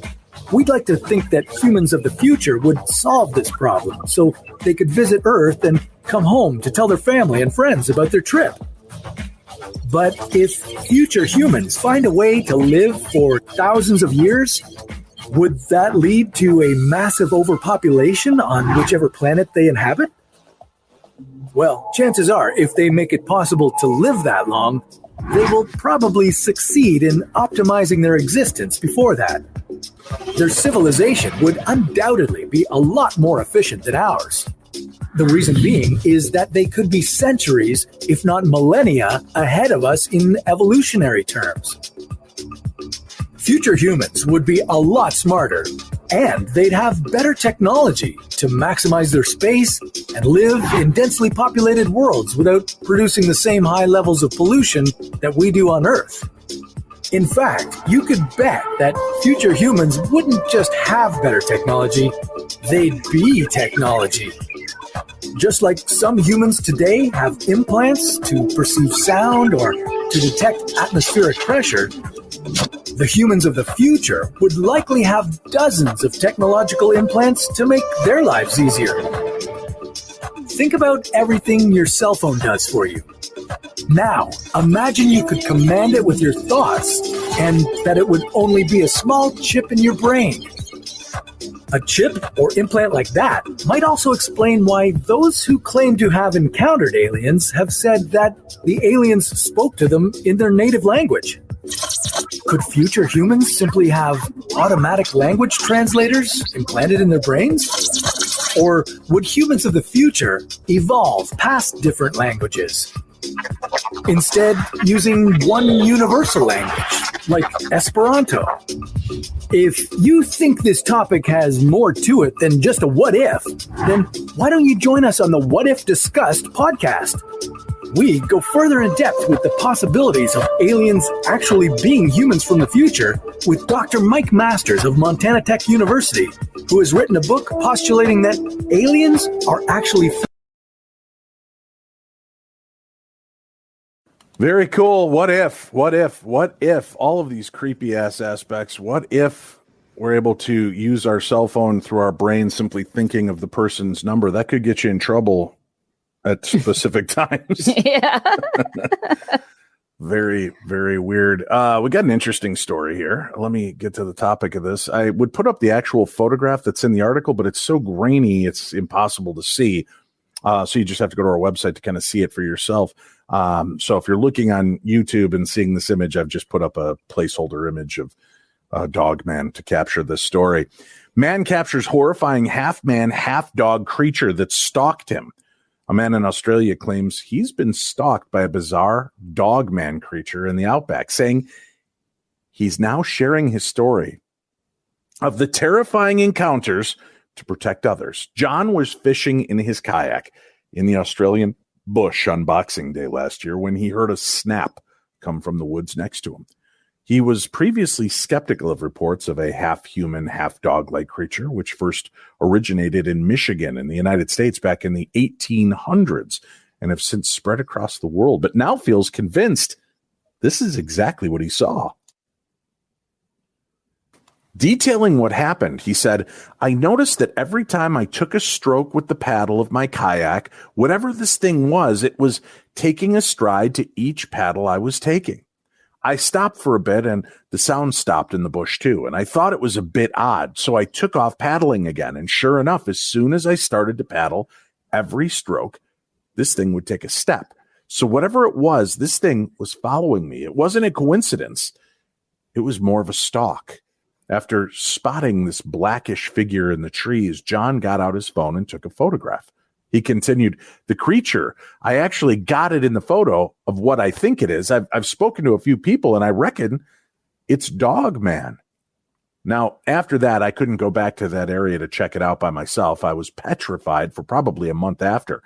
We'd like to think that humans of the future would solve this problem so they could visit Earth and come home to tell their family and friends about their trip. But if future humans find a way to live for thousands of years, would that lead to a massive overpopulation on whichever planet they inhabit? Well, chances are, if they make it possible to live that long, they will probably succeed in optimizing their existence before that. Their civilization would undoubtedly be a lot more efficient than ours. The reason being is that they could be centuries, if not millennia, ahead of us in evolutionary terms. Future humans would be a lot smarter, and they'd have better technology to maximize their space and live in densely populated worlds without producing the same high levels of pollution that we do on Earth. In fact, you could bet that future humans wouldn't just have better technology, they'd be technology. Just like some humans today have implants to perceive sound or to detect atmospheric pressure, the humans of the future would likely have dozens of technological implants to make their lives easier. Think about everything your cell phone does for you. Now, imagine you could command it with your thoughts and that it would only be a small chip in your brain. A chip or implant like that might also explain why those who claim to have encountered aliens have said that the aliens spoke to them in their native language. Could future humans simply have automatic language translators implanted in their brains? Or would humans of the future evolve past different languages, instead using one universal language, like Esperanto? If you think this topic has more to it than just a what if, then why don't you join us on the What If Discussed podcast? We go further in depth with the possibilities of aliens actually being humans from the future with Dr. Mike Masters of Montana Tech University, who has written a book postulating that aliens are actually... Very cool. What if all of these creepy ass aspects, what if we're able to use our cell phone through our brain simply thinking of the person's number? That could get you in trouble at specific times. Yeah. Very, very weird. We got an interesting story here. Let me get to the topic of this. I would put up the actual photograph that's in the article, but it's so grainy, it's impossible to see. So you just have to go to our website to kind of see it for yourself. So if you're looking on YouTube and seeing this image, I've just put up a placeholder image of Dog Man to capture this story. Man captures horrifying half-man, half-dog creature that stalked him. A man in Australia claims he's been stalked by a bizarre dog-man creature in the outback, saying he's now sharing his story of the terrifying encounters to protect others. John was fishing in his kayak in the Australian bush on Boxing Day last year when he heard a snap come from the woods next to him. He was previously skeptical of reports of a half-human, half-dog-like creature, which first originated in Michigan in the United States back in the 1800s and have since spread across the world, but now feels convinced this is exactly what he saw. Detailing what happened, he said, I noticed that every time I took a stroke with the paddle of my kayak, whatever this thing was, it was taking a stride to each paddle I was taking. I stopped for a bit and the sound stopped in the bush too, and I thought it was a bit odd, so I took off paddling again, and sure enough, as soon as I started to paddle, every stroke, this thing would take a step. So whatever it was, this thing was following me. It wasn't a coincidence. It was more of a stalk. After spotting this blackish figure in the trees, John got out his phone and took a photograph. He continued, the creature, I actually got it in the photo of what I think it is. I've spoken to a few people, and I reckon it's Dog Man. Now, after that, I couldn't go back to that area to check it out by myself. I was petrified for probably a month after.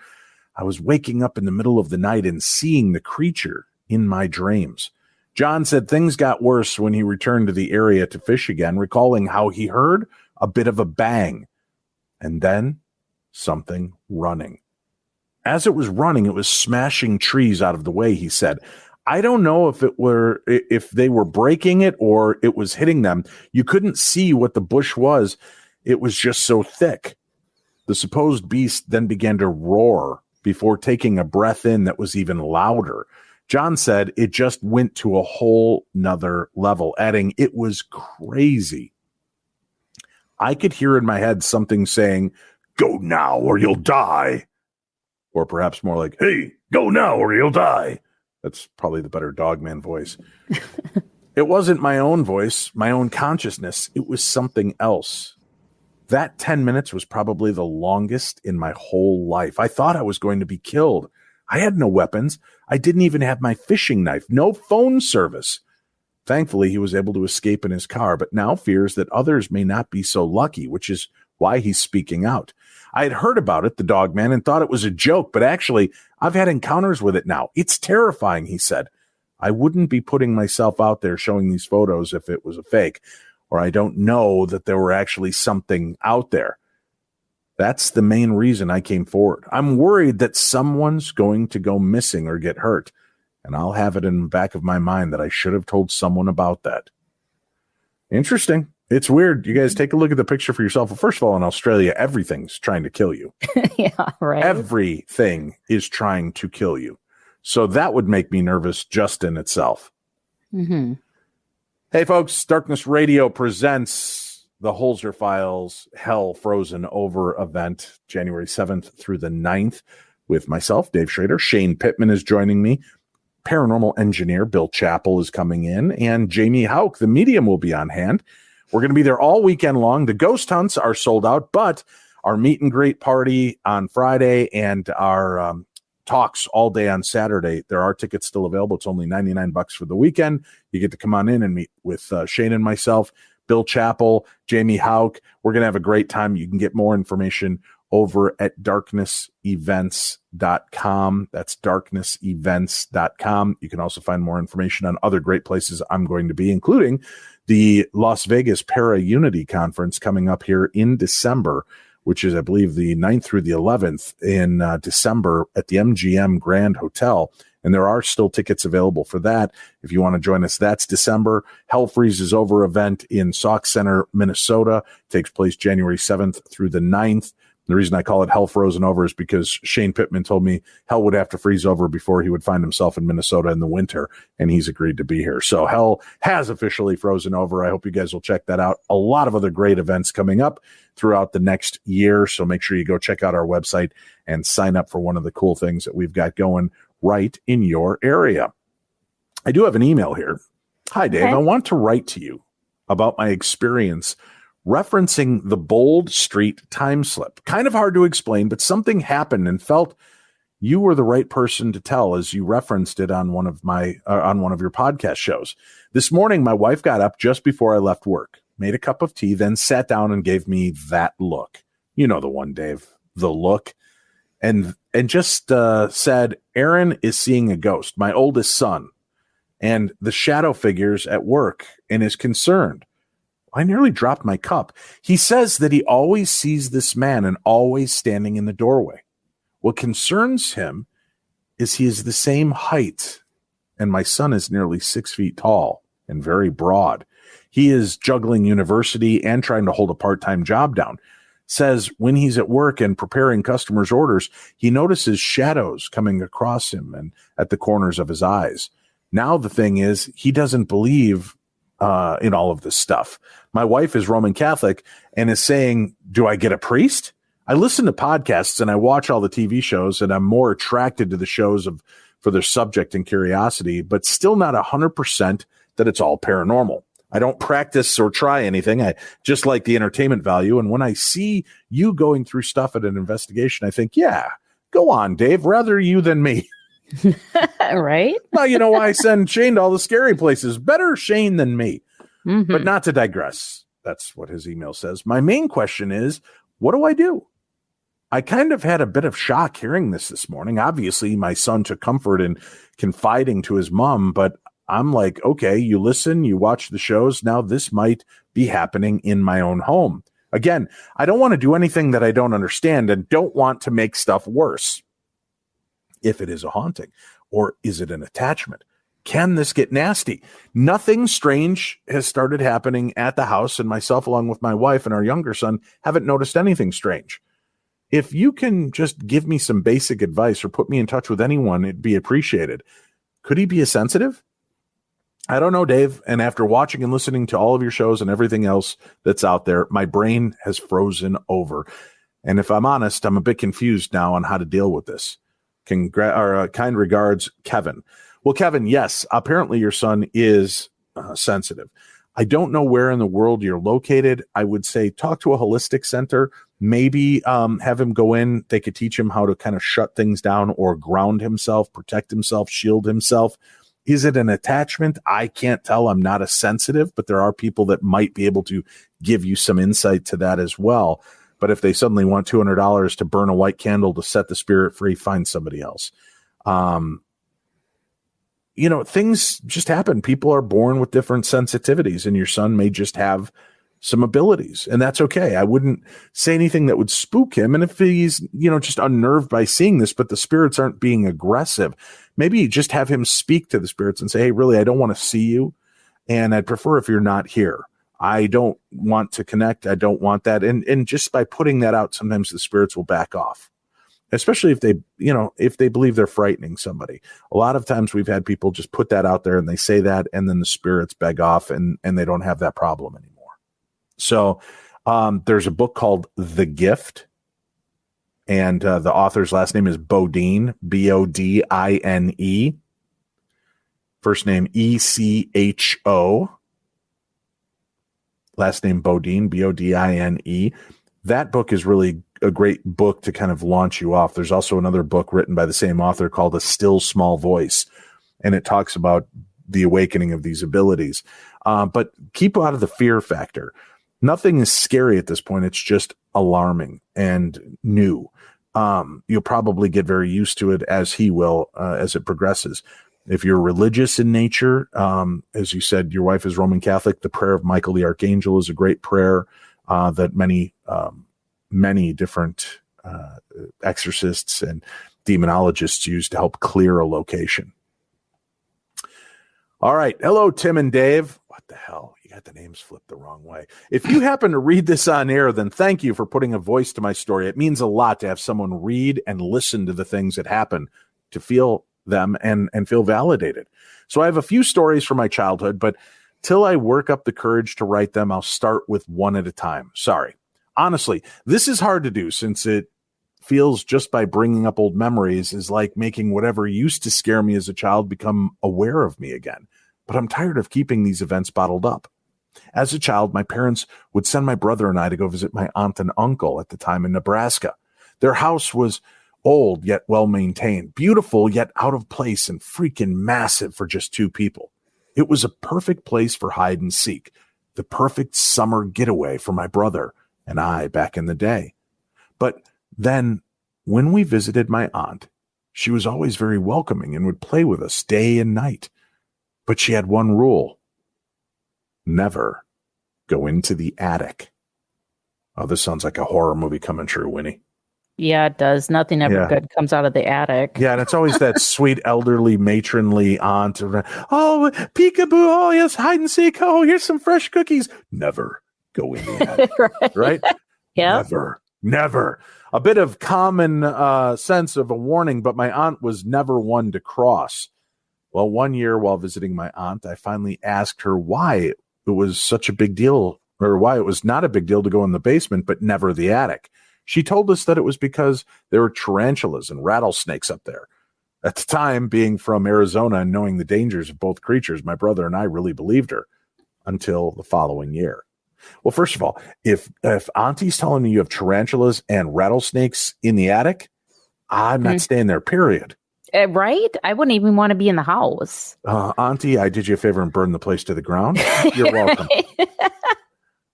I was waking up in the middle of the night and seeing the creature in my dreams. John said things got worse when he returned to the area to fish again, recalling how he heard a bit of a bang and then something running. As it was running, it was smashing trees out of the way, he said. I don't know if they were breaking it or it was hitting them. You couldn't see what the bush was. It was just so thick. The supposed beast then began to roar before taking a breath in that was even louder. John said it just went to a whole nother level, adding, it was crazy. I could hear in my head something saying, go now or you'll die. Or perhaps more like, hey, go now or you'll die. That's probably the better Dogman voice. It wasn't my own voice, my own consciousness. It was something else. That 10 minutes was probably the longest in my whole life. I thought I was going to be killed. I had no weapons. I didn't even have my fishing knife. No phone service. Thankfully, he was able to escape in his car, but now fears that others may not be so lucky, which is why he's speaking out. I had heard about it, the Dog Man, and thought it was a joke, but actually, I've had encounters with it now. It's terrifying, he said. I wouldn't be putting myself out there showing these photos if it was a fake, or I don't know that there were actually something out there. That's the main reason I came forward. I'm worried that someone's going to go missing or get hurt, and I'll have it in the back of my mind that I should have told someone about that. Interesting. It's weird. You guys take a look at the picture for yourself. Well, first of all, in Australia, everything's trying to kill you. Yeah, right. Everything is trying to kill you. So that would make me nervous just in itself. Mm-hmm. Hey, folks, Darkness Radio presents the Holzer Files Hell Frozen Over event, January 7th through the 9th, with myself, Dave Schrader. Shane Pittman is joining me. Paranormal engineer Bill Chappell is coming in, and Jamie Hauk, the medium, will be on hand. We're going to be there all weekend long. The ghost hunts are sold out, but our meet and greet party on Friday and our talks all day on Saturday, there are tickets still available. It's only $99 for the weekend. You get to come on in and meet with Shane and myself, Bill Chappell, Jamie Hauk. We're going to have a great time. You can get more information over at darknessevents.com. That's darknessevents.com. You can also find more information on other great places I'm going to be, including the Las Vegas Para Unity Conference coming up here in December, which is, I believe, the 9th through the 11th in December at the MGM Grand Hotel. And there are still tickets available for that. If you want to join us, that's December. Hell Freezes Over event in Sauk Center, Minnesota, takes place January 7th through the 9th. The reason I call it Hell Frozen Over is because Shane Pittman told me hell would have to freeze over before he would find himself in Minnesota in the winter, and he's agreed to be here. So hell has officially frozen over. I hope you guys will check that out. A lot of other great events coming up throughout the next year, so make sure you go check out our website and sign up for one of the cool things that we've got going right in your area. I do have an email here. Hi, Dave. Okay. I want to write to you about my experience referencing the Bold Street time slip. Kind of hard to explain, but something happened and felt you were the right person to tell as you referenced it on one of your podcast shows. This morning, my wife got up just before I left work, made a cup of tea, then sat down and gave me that look. You know the one, Dave, the look. And just said, Aaron is seeing a ghost, my oldest son, and the shadow figures at work, and is concerned. I nearly dropped my cup. He says that he always sees this man and always standing in the doorway. What concerns him is he is the same height, and my son is nearly 6 feet tall and very broad. He is juggling university and trying to hold a part-time job down. Says when he's at work and preparing customers' orders, he notices shadows coming across him and at the corners of his eyes. Now the thing is, he doesn't believe in all of this stuff. My wife is Roman Catholic and is saying, do I get a priest? I listen to podcasts and I watch all the TV shows, and I'm more attracted to the shows for their subject and curiosity, but still not 100% that it's all paranormal. I don't practice or try anything. I just like the entertainment value. And when I see you going through stuff at an investigation, I think, yeah, go on, Dave, rather you than me. Right? Now, you know why I send Shane to all the scary places. Better Shane than me. Mm-hmm. But not to digress. That's what his email says. My main question is, what do I do? I kind of had a bit of shock hearing this morning. Obviously, my son took comfort in confiding to his mom, but I'm like, okay, you listen, you watch the shows. Now this might be happening in my own home. Again, I don't want to do anything that I don't understand and don't want to make stuff worse. If it is a haunting, or is it an attachment? Can this get nasty? Nothing strange has started happening at the house, and myself, along with my wife and our younger son, haven't noticed anything strange. If you can just give me some basic advice or put me in touch with anyone, it'd be appreciated. Could he be a sensitive? I don't know, Dave. And after watching and listening to all of your shows and everything else that's out there, my brain has frozen over. And if I'm honest, I'm a bit confused now on how to deal with this. Kind regards, Kevin. Well, Kevin, yes, apparently your son is sensitive. I don't know where in the world you're located. I would say talk to a holistic center. Maybe have him go in. They could teach him how to kind of shut things down or ground himself, protect himself, shield himself. Is it an attachment? I can't tell. I'm not a sensitive, but there are people that might be able to give you some insight to that as well. But if they suddenly want $200 to burn a white candle to set the spirit free, find somebody else. Things just happen. People are born with different sensitivities, and your son may just have some abilities, and that's okay. I wouldn't say anything that would spook him. And if he's, just unnerved by seeing this, but the spirits aren't being aggressive, maybe you just have him speak to the spirits and say, hey, really, I don't want to see you. And I'd prefer if you're not here. I don't want to connect. I don't want that. And just by putting that out, sometimes the spirits will back off, especially if they believe they're frightening somebody. A lot of times we've had people just put that out there and they say that, and then the spirits beg off and they don't have that problem anymore. So there's a book called The Gift, and the author's last name is Bodine, Bodine. First name Echo. Last name Bodine, Bodine. That book is really a great book to kind of launch you off. There's also another book written by the same author called A Still Small Voice, and it talks about the awakening of these abilities. But keep out of the fear factor. Nothing is scary at this point. It's just alarming and new. You'll probably get very used to it, as he will, as it progresses. If you're religious in nature, as you said, your wife is Roman Catholic, the prayer of Michael the Archangel is a great prayer that many different exorcists and demonologists use to help clear a location. All right. Hello, Tim and Dave. What the hell? You got the names flipped the wrong way. If you happen to read this on air, then thank you for putting a voice to my story. It means a lot to have someone read and listen to the things that happen, to feel them and feel validated. So I have a few stories from my childhood, but till I work up the courage to write them, I'll start with one at a time. Sorry. Honestly, this is hard to do, since it feels, just by bringing up old memories, is like making whatever used to scare me as a child become aware of me again. But I'm tired of keeping these events bottled up. As a child, my parents would send my brother and I to go visit my aunt and uncle at the time in Nebraska. Their house was old yet well-maintained, beautiful yet out of place, and freaking massive for just two people. It was a perfect place for hide and seek, the perfect summer getaway for my brother and I back in the day. But then, when we visited my aunt, she was always very welcoming and would play with us day and night. But she had one rule: never go into the attic. Oh, this sounds like a horror movie coming true, Winnie. Yeah, it does. Nothing ever good comes out of the attic. Yeah, and it's always that sweet, elderly, matronly aunt. Oh, peekaboo. Oh, yes, hide and seek. Oh, here's some fresh cookies. Never go in the attic. Right? Yeah. Never. A bit of common sense of a warning, but my aunt was never one to cross. Well, one year while visiting my aunt, I finally asked her why it was such a big deal, or why it was not a big deal to go in the basement, but never the attic. She told us that it was because there were tarantulas and rattlesnakes up there. At the time, being from Arizona and knowing the dangers of both creatures, my brother and I really believed her, until the following year. Well, first of all, if Auntie's telling me you have tarantulas and rattlesnakes in the attic, I'm not staying there, period. Right? I wouldn't even want to be in the house. Auntie, I did you a favor and burned the place to the ground. You're welcome.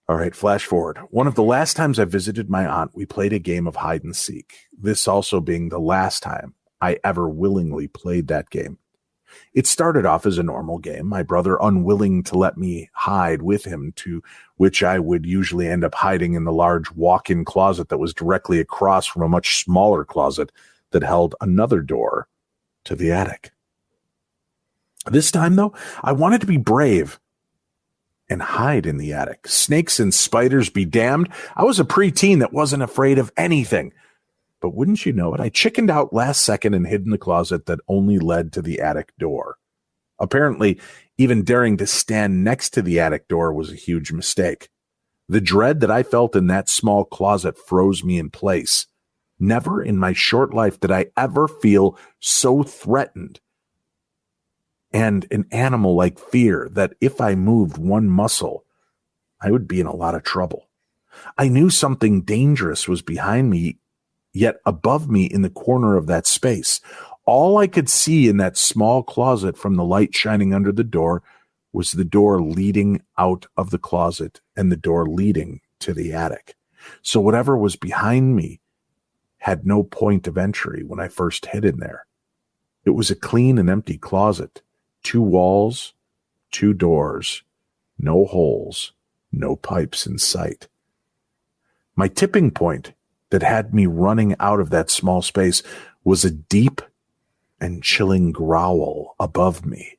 All right, flash forward. One of the last times I visited my aunt, we played a game of hide and seek. This also being the last time I ever willingly played that game. It started off as a normal game, my brother unwilling to let me hide with him, to which I would usually end up hiding in the large walk-in closet that was directly across from a much smaller closet that held another door to the attic. This time, though, I wanted to be brave and hide in the attic. Snakes and spiders be damned. I was a preteen that wasn't afraid of anything. But wouldn't you know it, I chickened out last second and hid in the closet that only led to the attic door. Apparently, even daring to stand next to the attic door was a huge mistake. The dread that I felt in that small closet froze me in place. Never in my short life did I ever feel so threatened and an animal-like fear that if I moved one muscle, I would be in a lot of trouble. I knew something dangerous was behind me, yet above me in the corner of that space. All I could see in that small closet from the light shining under the door was the door leading out of the closet and the door leading to the attic. So whatever was behind me had no point of entry when I first hid in there. It was a clean and empty closet. 2 walls, 2 doors, no holes, no pipes in sight. My tipping point that had me running out of that small space was a deep and chilling growl above me.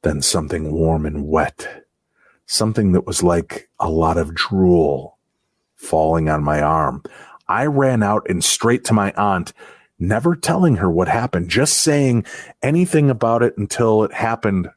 Then something warm and wet, something that was like a lot of drool falling on my arm. I ran out and straight to my aunt, never telling her what happened, just saying anything about it until it happened.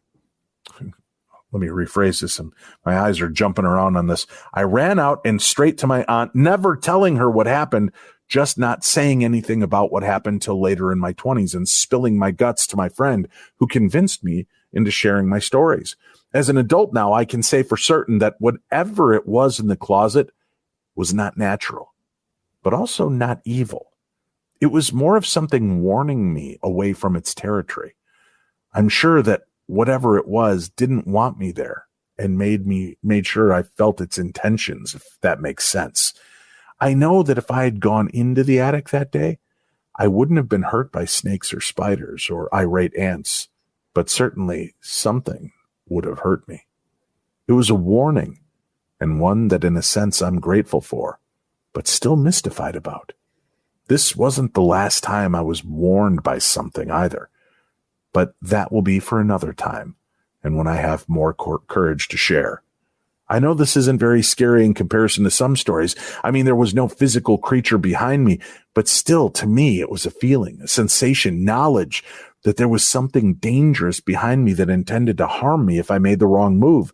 let me rephrase this. And my eyes are jumping around on this. I ran out and straight to my aunt, never telling her what happened, just not saying anything about what happened till later in my 20s and spilling my guts to my friend who convinced me into sharing my stories. As an adult now, I can say for certain that whatever it was in the closet was not natural, but also not evil. It was more of something warning me away from its territory. I'm sure that whatever it was didn't want me there and made sure I felt its intentions, if that makes sense. I know that if I had gone into the attic that day, I wouldn't have been hurt by snakes or spiders or irate ants, but certainly something would have hurt me. It was a warning, and one that in a sense I'm grateful for, but still mystified about. This wasn't the last time I was warned by something either, but that will be for another time, and when I have more courage to share. I know this isn't very scary in comparison to some stories. I mean, there was no physical creature behind me, but still, to me, it was a feeling, a sensation, knowledge that there was something dangerous behind me that intended to harm me if I made the wrong move.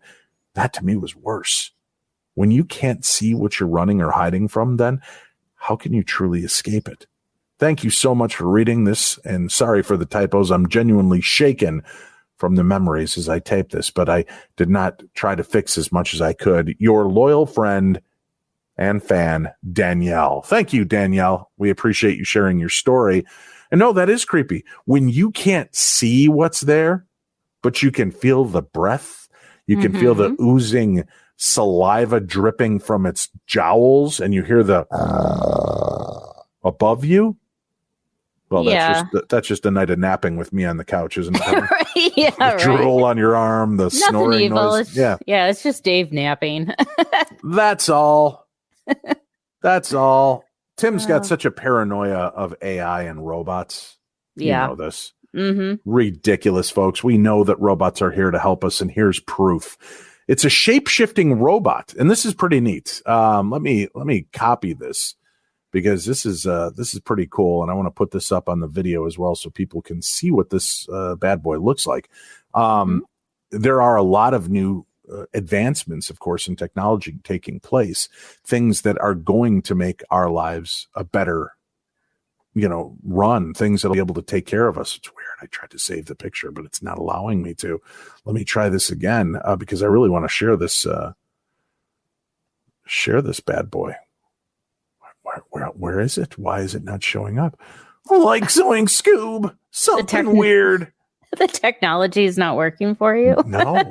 That to me was worse. When you can't see what you're running or hiding from, then how can you truly escape it? Thank you so much for reading this, and sorry for the typos. I'm genuinely shaken from the memories as I tape this, but I did not try to fix as much as I could. Your loyal friend and fan, Danielle. Thank you, Danielle. We appreciate you sharing your story. And no, that is creepy. When you can't see what's there, but you can feel the breath, you can feel the oozing saliva dripping from its jowls, and you hear the above you. Well, that's just a night of napping with me on the couch, isn't it? The drool on your arm, the Nothing snoring evil. noise. It's just Dave napping. That's all. That's all. Tim's got such a paranoia of AI and robots. You know this. Ridiculous, folks. We know that robots are here to help us, and here's proof. It's a shape-shifting robot, and this is pretty neat. Let me copy this, because this is pretty cool, and I want to put this up on the video as well so people can see what this bad boy looks like. There are a lot of new advancements, of course, in technology taking place, things that are going to make our lives a better, run, things that'll be able to take care of us. It's weird. I tried to save the picture, but it's not allowing me to. Let me try this again because I really want to share this bad boy. Where is it? Why is it not showing up? Like Zoink Scoob. Something weird. The technology is not working for you. No.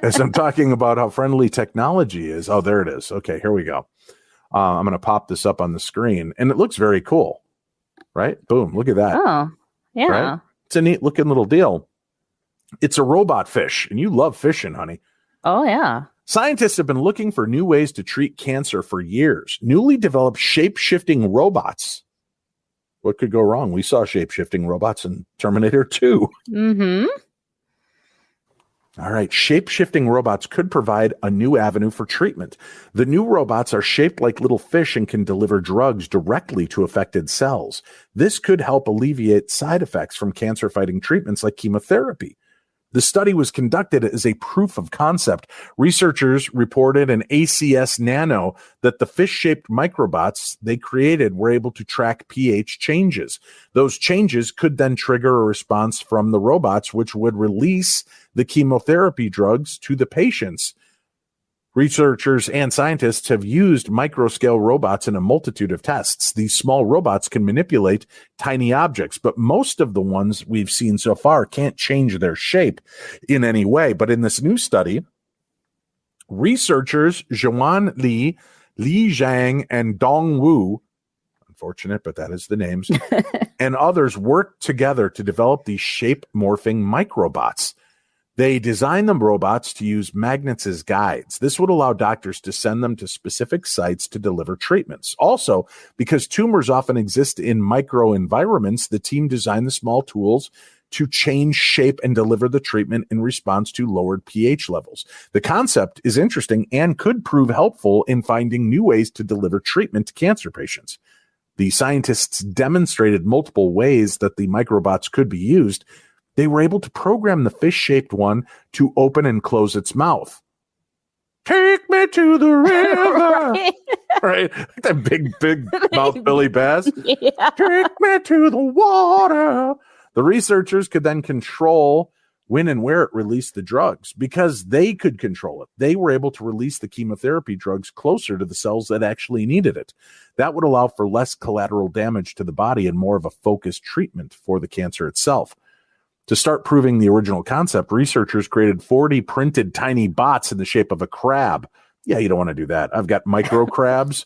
As I'm talking about how friendly technology is. Oh, there it is. Okay, here we go. I'm going to pop this up on the screen, and it looks very cool. Right? Boom. Look at that. Oh, yeah. Right? It's a neat looking little deal. It's a robot fish, and you love fishing, honey. Oh, yeah. Scientists have been looking for new ways to treat cancer for years. Newly developed shape-shifting robots. What could go wrong? We saw shape-shifting robots in Terminator 2. All right. Shape-shifting robots could provide a new avenue for treatment. The new robots are shaped like little fish and can deliver drugs directly to affected cells. This could help alleviate side effects from cancer-fighting treatments like chemotherapy. The study was conducted as a proof of concept. Researchers reported in ACS Nano that the fish-shaped microbots they created were able to track pH changes. Those changes could then trigger a response from the robots, which would release the chemotherapy drugs to the patients. Researchers and scientists have used microscale robots in a multitude of tests. These small robots can manipulate tiny objects, but most of the ones we've seen so far can't change their shape in any way. But in this new study, researchers Zhuan Li, Li Zhang, and Dong Wu, unfortunate, but that is the names, and others worked together to develop these shape-morphing microbots. They designed the robots to use magnets as guides. This would allow doctors to send them to specific sites to deliver treatments. Also, because tumors often exist in microenvironments, the team designed the small tools to change shape and deliver the treatment in response to lowered pH levels. The concept is interesting and could prove helpful in finding new ways to deliver treatment to cancer patients. The scientists demonstrated multiple ways that the microbots could be used. They were able to program the fish-shaped one to open and close its mouth. Take me to the river. Right? Like that big mouth Billy Bass. Yeah. Take me to the water. The researchers could then control when and where it released the drugs because they could control it. They were able to release the chemotherapy drugs closer to the cells that actually needed it. That would allow for less collateral damage to the body and more of a focused treatment for the cancer itself. To start proving the original concept, researchers created 4D printed tiny bots in the shape of a crab. Yeah, you don't want to do that. I've got micro crabs,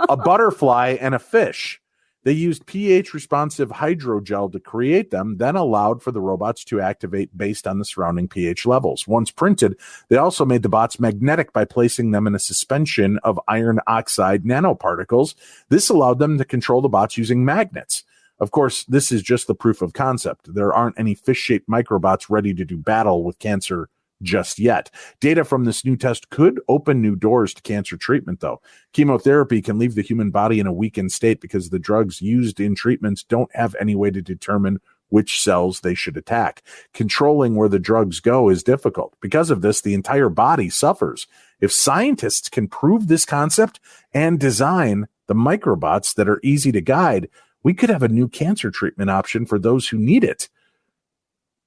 a butterfly, and a fish. They used pH-responsive hydrogel to create them, then allowed for the robots to activate based on the surrounding pH levels. Once printed, they also made the bots magnetic by placing them in a suspension of iron oxide nanoparticles. This allowed them to control the bots using magnets. Of course, this is just the proof of concept. There aren't any fish-shaped microbots ready to do battle with cancer just yet. Data from this new test could open new doors to cancer treatment, though. Chemotherapy can leave the human body in a weakened state because the drugs used in treatments don't have any way to determine which cells they should attack. Controlling where the drugs go is difficult. Because of this, the entire body suffers. If scientists can prove this concept and design the microbots that are easy to guide, we could have a new cancer treatment option for those who need it.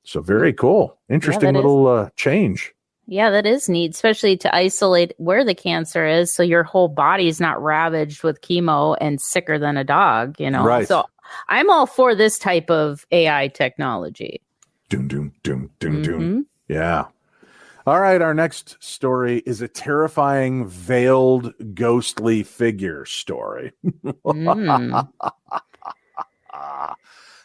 So very cool. Interesting little change. Yeah, that is neat, especially to isolate where the cancer is so your whole body is not ravaged with chemo and sicker than a dog, you know? Right. So I'm all for this type of AI technology. Doom, doom, doom, doom, doom. Yeah. All right, our next story is a terrifying, veiled, ghostly figure story.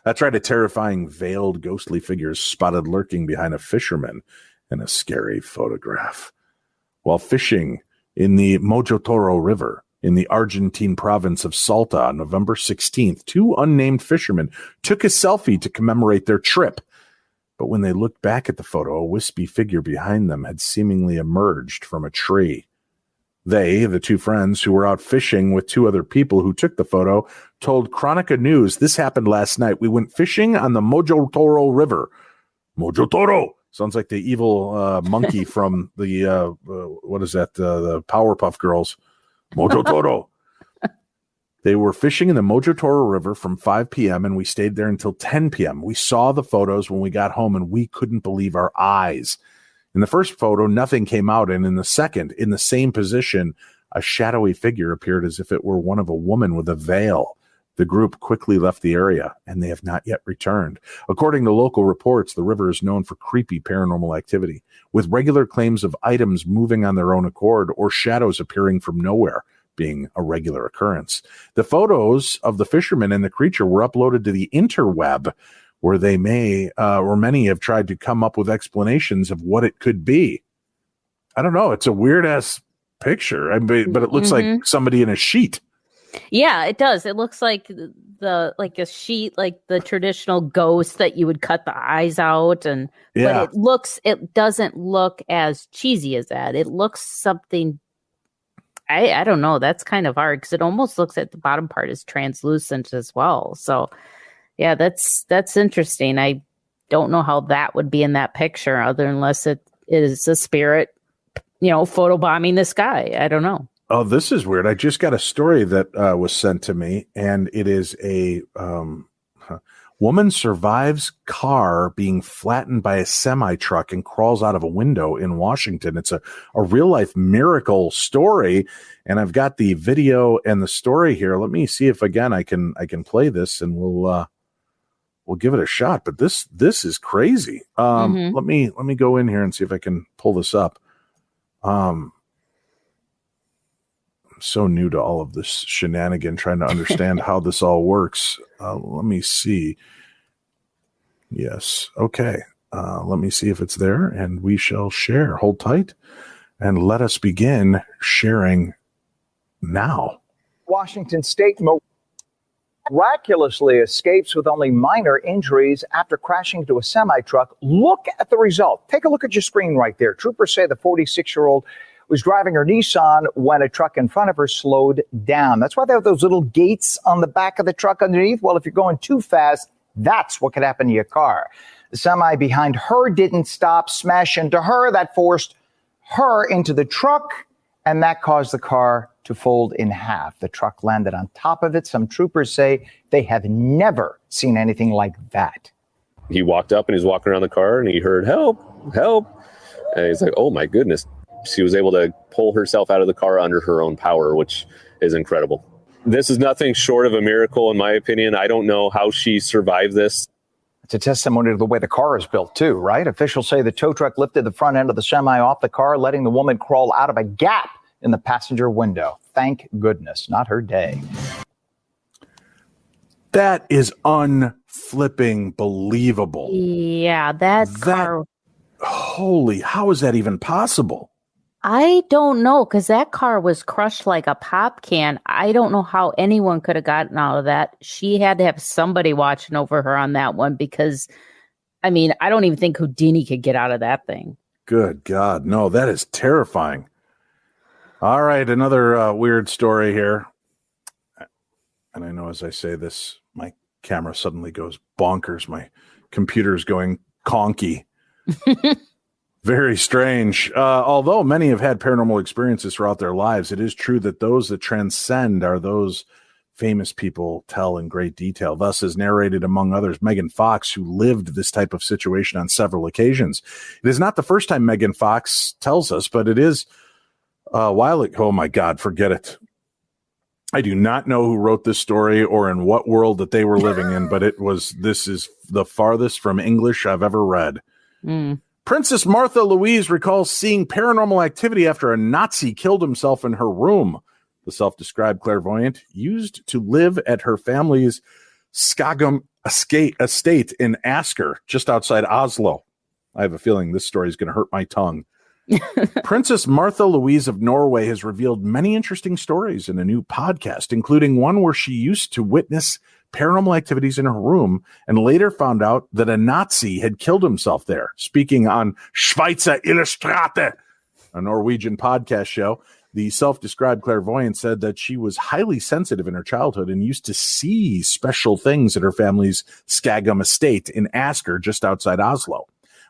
That's right, a terrifying, veiled, ghostly figure spotted lurking behind a fisherman in a scary photograph. While fishing in the Mojotoro River in the Argentine province of Salta on November 16th, two unnamed fishermen took a selfie to commemorate their trip. But when they looked back at the photo, a wispy figure behind them had seemingly emerged from a tree. They, the two friends who were out fishing with two other people who took the photo, told Chronica News, "This happened last night. We went fishing on the Mojotoro River." Mojotoro sounds like the evil monkey from the, what is that, the Powerpuff Girls. Mojotoro. They were fishing in the Mojotoro River from 5 p.m. and we stayed there until 10 p.m. We saw the photos when we got home and we couldn't believe our eyes. In the first photo, nothing came out, and in the second, in the same position, a shadowy figure appeared as if it were one of a woman with a veil. The group quickly left the area, and they have not yet returned. According to local reports, the river is known for creepy paranormal activity, with regular claims of items moving on their own accord or shadows appearing from nowhere being a regular occurrence. The photos of the fisherman and the creature were uploaded to the interweb, where they may or many have tried to come up with explanations of what it could be. I don't know. It's a weird ass picture, but it looks like somebody in a sheet. Yeah, it does. It looks like like a sheet, like the traditional ghost that you would cut the eyes out, and but it doesn't look as cheesy as that. It looks something. I don't know. That's kind of hard because it almost looks at the bottom part is translucent as well. So. Yeah, that's interesting. I don't know how that would be in that picture, unless it is a spirit, photobombing the sky. I don't know. Oh, this is weird. I just got a story that was sent to me, and it is a woman survives car being flattened by a semi-truck and crawls out of a window in Washington. It's a real-life miracle story, and I've got the video and the story here. Let me see if, again, I can play this, and we'll give it a shot. But this is crazy. Let me go in here and see if I can pull this up. I'm so new to all of this shenanigan, trying to understand how this all works. Let me see. Yes. Okay. Let me see if it's there, and we shall share. Hold tight, and let us begin sharing now. Washington State miraculously escapes with only minor injuries after crashing into a semi-truck. Look at the result. Take a look at your screen right there. Troopers say the 46-year-old was driving her Nissan when a truck in front of her slowed down. That's why they have those little gates on the back of the truck underneath. Well, if you're going too fast, that's what could happen to your car. The semi behind her didn't stop, smashed into her. That forced her into the truck, and that caused the car to fold in half. The truck landed on top of it. Some troopers say they have never seen anything like that. He walked up and he's walking around the car and he heard, help, help. And he's like, oh my goodness. She was able to pull herself out of the car under her own power, which is incredible. This is nothing short of a miracle, in my opinion. I don't know how she survived this. It's a testimony to the way the car is built, too, right? Officials say the tow truck lifted the front end of the semi off the car, letting the woman crawl out of a gap in the passenger window. Thank goodness, not her day. That is unflipping believable. Yeah, that car. Holy, how is that even possible? I don't know, because that car was crushed like a pop can. I don't know how anyone could have gotten out of that. She had to have somebody watching over her on that one, because, I mean, I don't even think Houdini could get out of that thing. Good God. No, that is terrifying. All right, another weird story here. And I know as I say this, my camera suddenly goes bonkers. My computer's going conky. Very strange. Although many have had paranormal experiences throughout their lives, it is true that those that transcend are those famous people tell in great detail. Thus, as narrated among others, Megan Fox, who lived this type of situation on several occasions. It is not the first time Megan Fox tells us, but it is a while ago. Oh my God, forget it. I do not know who wrote this story or in what world that they were living in, but this is the farthest from English I've ever read. Princess Martha Louise recalls seeing paranormal activity after a Nazi killed himself in her room. The self-described clairvoyant used to live at her family's Skagum estate in Asker, just outside Oslo. I have a feeling this story is going to hurt my tongue. Princess Martha Louise of Norway has revealed many interesting stories in a new podcast, including one where she used to witness paranormal activities in her room and later found out that a Nazi had killed himself there. Speaking on Schweizer Illustrate, a Norwegian podcast show, the self-described clairvoyant said that she was highly sensitive in her childhood and used to see special things at her family's Skagum estate in Asker, just outside Oslo.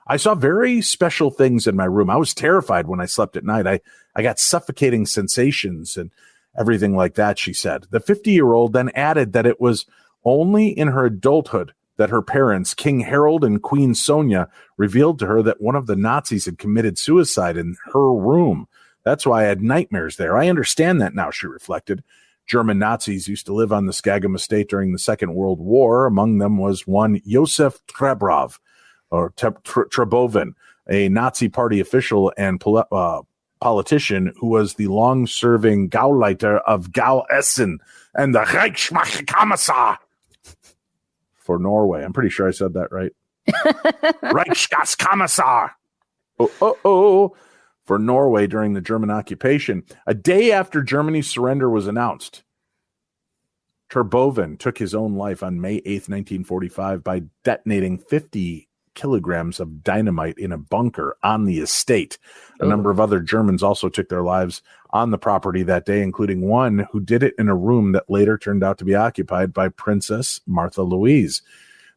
I saw very special things in my room. I was terrified when I slept at night. I got suffocating sensations and everything like that, she said. The 50-year-old then added that it was only in her adulthood that her parents, King Harold and Queen Sonia, revealed to her that one of the Nazis had committed suicide in her room. That's why I had nightmares there. I understand that now, she reflected. German Nazis used to live on the Skagum estate during the Second World War. Among them was one Josef Trebrov, or Trebovin, a Nazi party official and politician who was the long-serving Gauleiter of Gau Essen and the Reichsmachtkommissar for Norway. I'm pretty sure I said that right. Reichsgaskommissar. For Norway during the German occupation. A day after Germany's surrender was announced, Trebovin took his own life on May 8th, 1945 by detonating 50 kilograms of dynamite in a bunker on the estate. A number of other Germans also took their lives on the property that day, including one who did it in a room that later turned out to be occupied by Princess Martha Louise.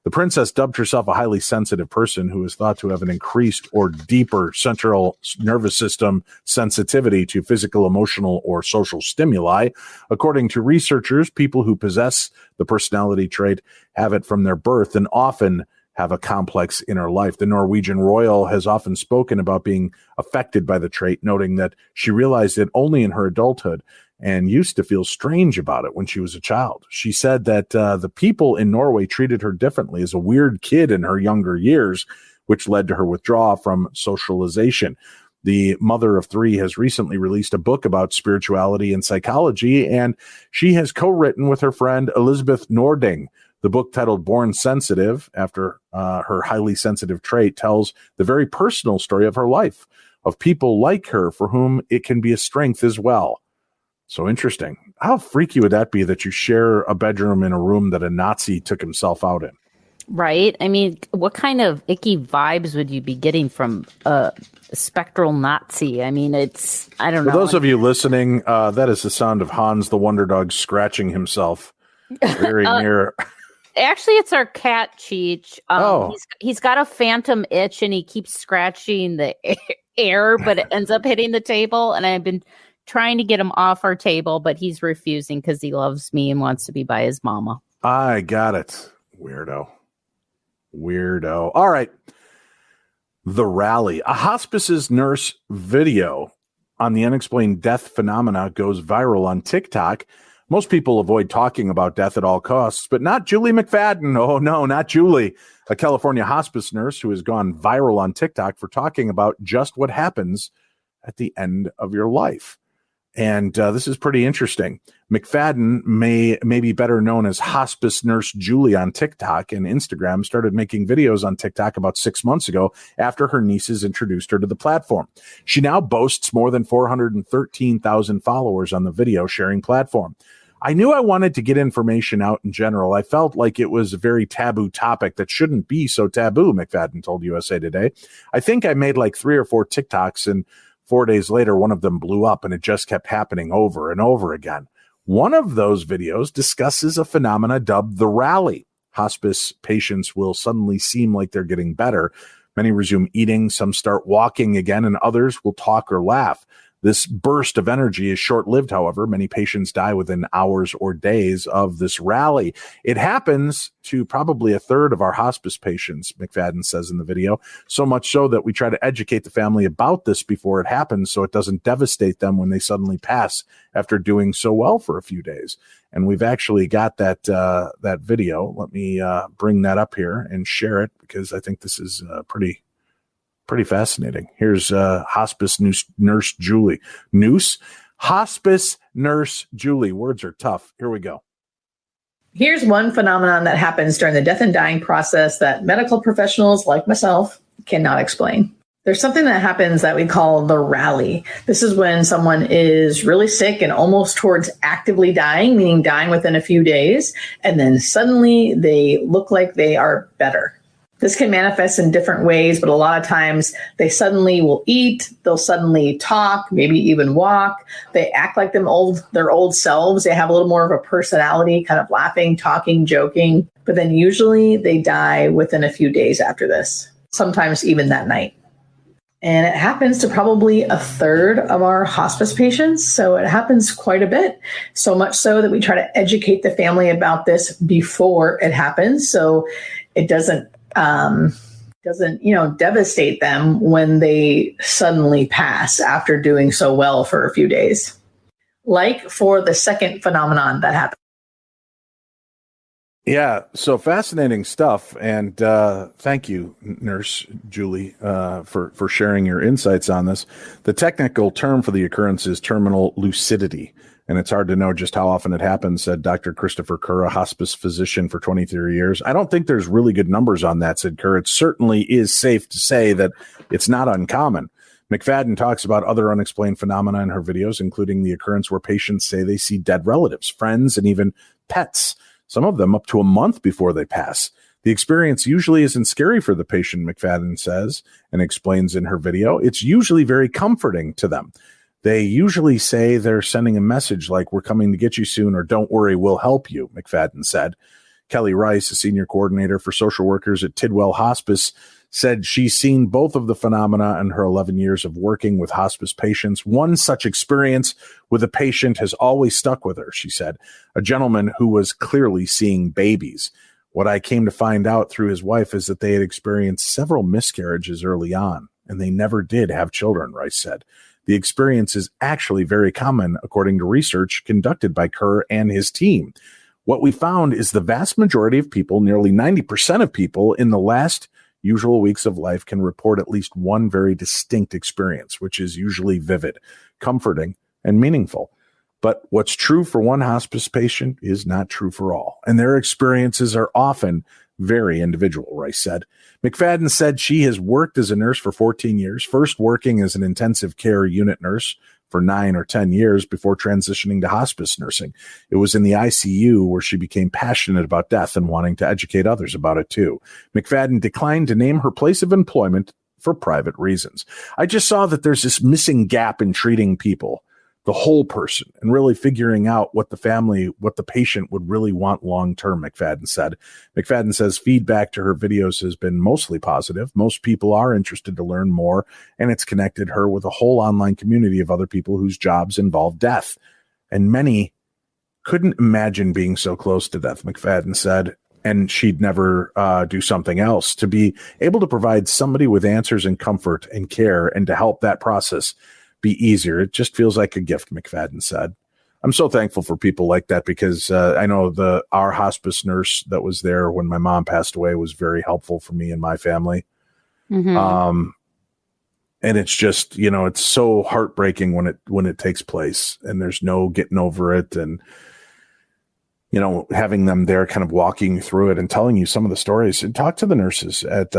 The princess dubbed herself a highly sensitive person who is thought to have an increased or deeper central nervous system sensitivity to physical, emotional, or social stimuli. According to researchers, people who possess the personality trait have it from their birth and often have a complex inner life. The Norwegian royal has often spoken about being affected by the trait, noting that she realized it only in her adulthood and used to feel strange about it when she was a child. She said that the people in Norway treated her differently as a weird kid in her younger years, which led to her withdrawal from socialization. The mother of three has recently released a book about spirituality and psychology, and she has co-written with her friend Elizabeth Nording. The book, titled Born Sensitive, after her highly sensitive trait, tells the very personal story of her life, of people like her for whom it can be a strength as well. So interesting. How freaky would that be that you share a bedroom in a room that a Nazi took himself out in? Right. I mean, what kind of icky vibes would you be getting from a spectral Nazi? I mean, I don't know. For those of you listening, that is the sound of Hans the Wonder Dog scratching himself very near. Actually, it's our cat, Cheech. He's got a phantom itch, and he keeps scratching the air, but it ends up hitting the table. And I've been trying to get him off our table, but he's refusing because he loves me and wants to be by his mama. I got it. Weirdo. All right. The Rally. A hospice's nurse video on the unexplained death phenomena goes viral on TikTok. Most people avoid talking about death at all costs, but not Julie McFadden. Oh, no, not Julie, a California hospice nurse who has gone viral on TikTok for talking about just what happens at the end of your life. And this is pretty interesting. McFadden may be better known as Hospice Nurse Julie on TikTok and Instagram, started making videos on TikTok about 6 months ago after her nieces introduced her to the platform. She now boasts more than 413,000 followers on the video sharing platform. I knew I wanted to get information out in general. I felt like it was a very taboo topic that shouldn't be so taboo, McFadden told USA Today. I think I made like 3 or 4 TikToks, and 4 days later, one of them blew up, and it just kept happening over and over again. One of those videos discusses a phenomena dubbed the rally. Hospice patients will suddenly seem like they're getting better. Many resume eating, some start walking again, and others will talk or laugh. This burst of energy is short-lived, however. Many patients die within hours or days of this rally. It happens to probably a third of our hospice patients, McFadden says in the video, so much so that we try to educate the family about this before it happens so it doesn't devastate them when they suddenly pass after doing so well for a few days. And we've actually got that video. Let me bring that up here and share it because I think this is pretty fascinating. Here's Hospice Nurse Julie. Hospice Nurse Julie. Words are tough. Here we go. Here's one phenomenon that happens during the death and dying process that medical professionals like myself cannot explain. There's something that happens that we call the rally. This is when someone is really sick and almost towards actively dying, meaning dying within a few days, and then suddenly they look like they are better. This can manifest in different ways, but a lot of times they suddenly will eat, they'll suddenly talk, maybe even walk. They act like their old selves. They have a little more of a personality, kind of laughing, talking, joking. But then usually they die within a few days after this, sometimes even that night. And it happens to probably a third of our hospice patients. So it happens quite a bit, so much so that we try to educate the family about this before it happens. So it doesn't devastate them when they suddenly pass after doing so well for a few days. Like for the second phenomenon that happened. Yeah, so fascinating stuff. And thank you, Nurse Julie, for sharing your insights on this. The technical term for the occurrence is terminal lucidity. And it's hard to know just how often it happens, said Dr. Christopher Kerr, a hospice physician for 23 years. I don't think there's really good numbers on that, said Kerr. It certainly is safe to say that it's not uncommon. McFadden talks about other unexplained phenomena in her videos, including the occurrence where patients say they see dead relatives, friends, and even pets, some of them up to a month before they pass. The experience usually isn't scary for the patient, McFadden says and explains in her video. It's usually very comforting to them. They usually say they're sending a message like, we're coming to get you soon, or don't worry, we'll help you, McFadden said. Kelly Rice, a senior coordinator for social workers at Tidwell Hospice, said she's seen both of the phenomena in her 11 years of working with hospice patients. One such experience with a patient has always stuck with her, she said, a gentleman who was clearly seeing babies. What I came to find out through his wife is that they had experienced several miscarriages early on, and they never did have children, Rice said. The experience is actually very common, according to research conducted by Kerr and his team. What we found is the vast majority of people, nearly 90% of people in the last usual weeks of life, can report at least one very distinct experience, which is usually vivid, comforting, and meaningful. But what's true for one hospice patient is not true for all, and their experiences are often very individual, Rice said. McFadden said she has worked as a nurse for 14 years, first working as an intensive care unit nurse for 9 or 10 years before transitioning to hospice nursing. It was in the ICU where she became passionate about death and wanting to educate others about it too. McFadden declined to name her place of employment for private reasons. I just saw that there's this missing gap in treating people the whole person and really figuring out what the patient would really want long-term, McFadden said. McFadden says feedback to her videos has been mostly positive. Most people are interested to learn more, and it's connected her with a whole online community of other people whose jobs involve death. And many couldn't imagine being so close to death, McFadden said, and she'd never do something else. To be able to provide somebody with answers and comfort and care and to help that process be easier, it just feels like a gift, McFadden said. I'm so thankful for people like that because I know our hospice nurse that was there when my mom passed away was very helpful for me and my family. Mm-hmm. And it's just, it's so heartbreaking when it takes place and there's no getting over it. And, having them there kind of walking through it and telling you some of the stories, and talk to the nurses at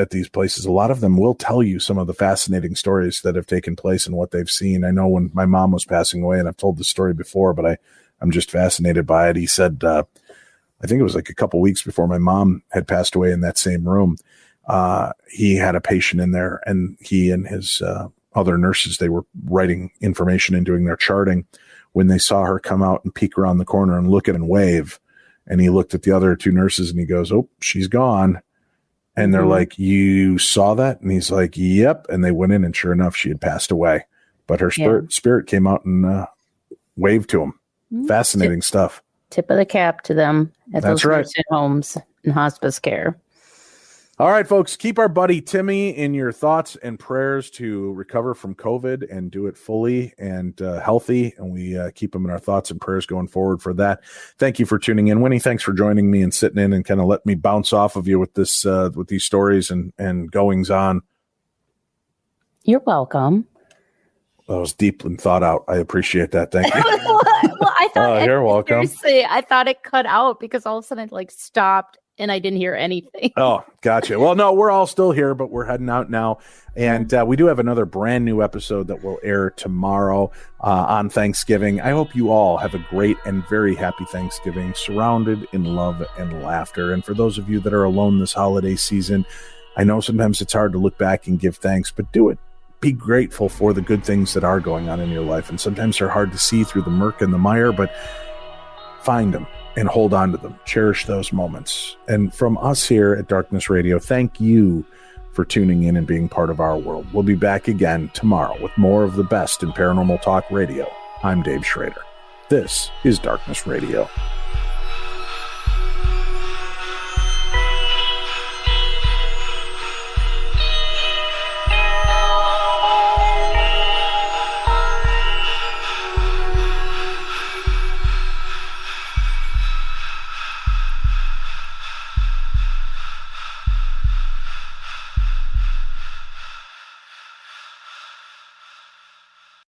these places. A lot of them will tell you some of the fascinating stories that have taken place and what they've seen. I know when my mom was passing away, and I've told the story before, but I'm just fascinated by it. He said, I think it was like a couple weeks before my mom had passed away in that same room, he had a patient in there, and he and his other nurses, they were writing information and doing their charting when they saw her come out and peek around the corner and look at and wave. And he looked at the other two nurses and he goes, "Oh, she's gone." And they're like, "You saw that?" And he's like, "Yep." And they went in, and sure enough, she had passed away. But her spirit came out and waved to him. Fascinating stuff. Tip of the cap to them at That's those right. nursing homes and hospice care. All right, folks, keep our buddy Timmy in your thoughts and prayers to recover from COVID and do it fully and healthy. And we keep him in our thoughts and prayers going forward for that. Thank you for tuning in. Winnie, thanks for joining me and sitting in and kind of let me bounce off of you with this, with these stories and goings on. You're welcome. That was deep and thought out. I appreciate that. Thank you. Well, I thought you're welcome. Seriously, I thought it cut out because all of a sudden it stopped. And I didn't hear anything. Oh, gotcha. Well, no, we're all still here, but we're heading out now. And we do have another brand new episode that will air tomorrow on Thanksgiving. I hope you all have a great and very happy Thanksgiving, surrounded in love and laughter. And for those of you that are alone this holiday season, I know sometimes it's hard to look back and give thanks, but do it. Be grateful for the good things that are going on in your life. And sometimes they're hard to see through the murk and the mire, but find them and hold on to them. Cherish those moments. And from us here at Darkness Radio, thank you for tuning in and being part of our world. We'll be back again tomorrow with more of the best in paranormal talk radio. I'm Dave Schrader. This is Darkness Radio.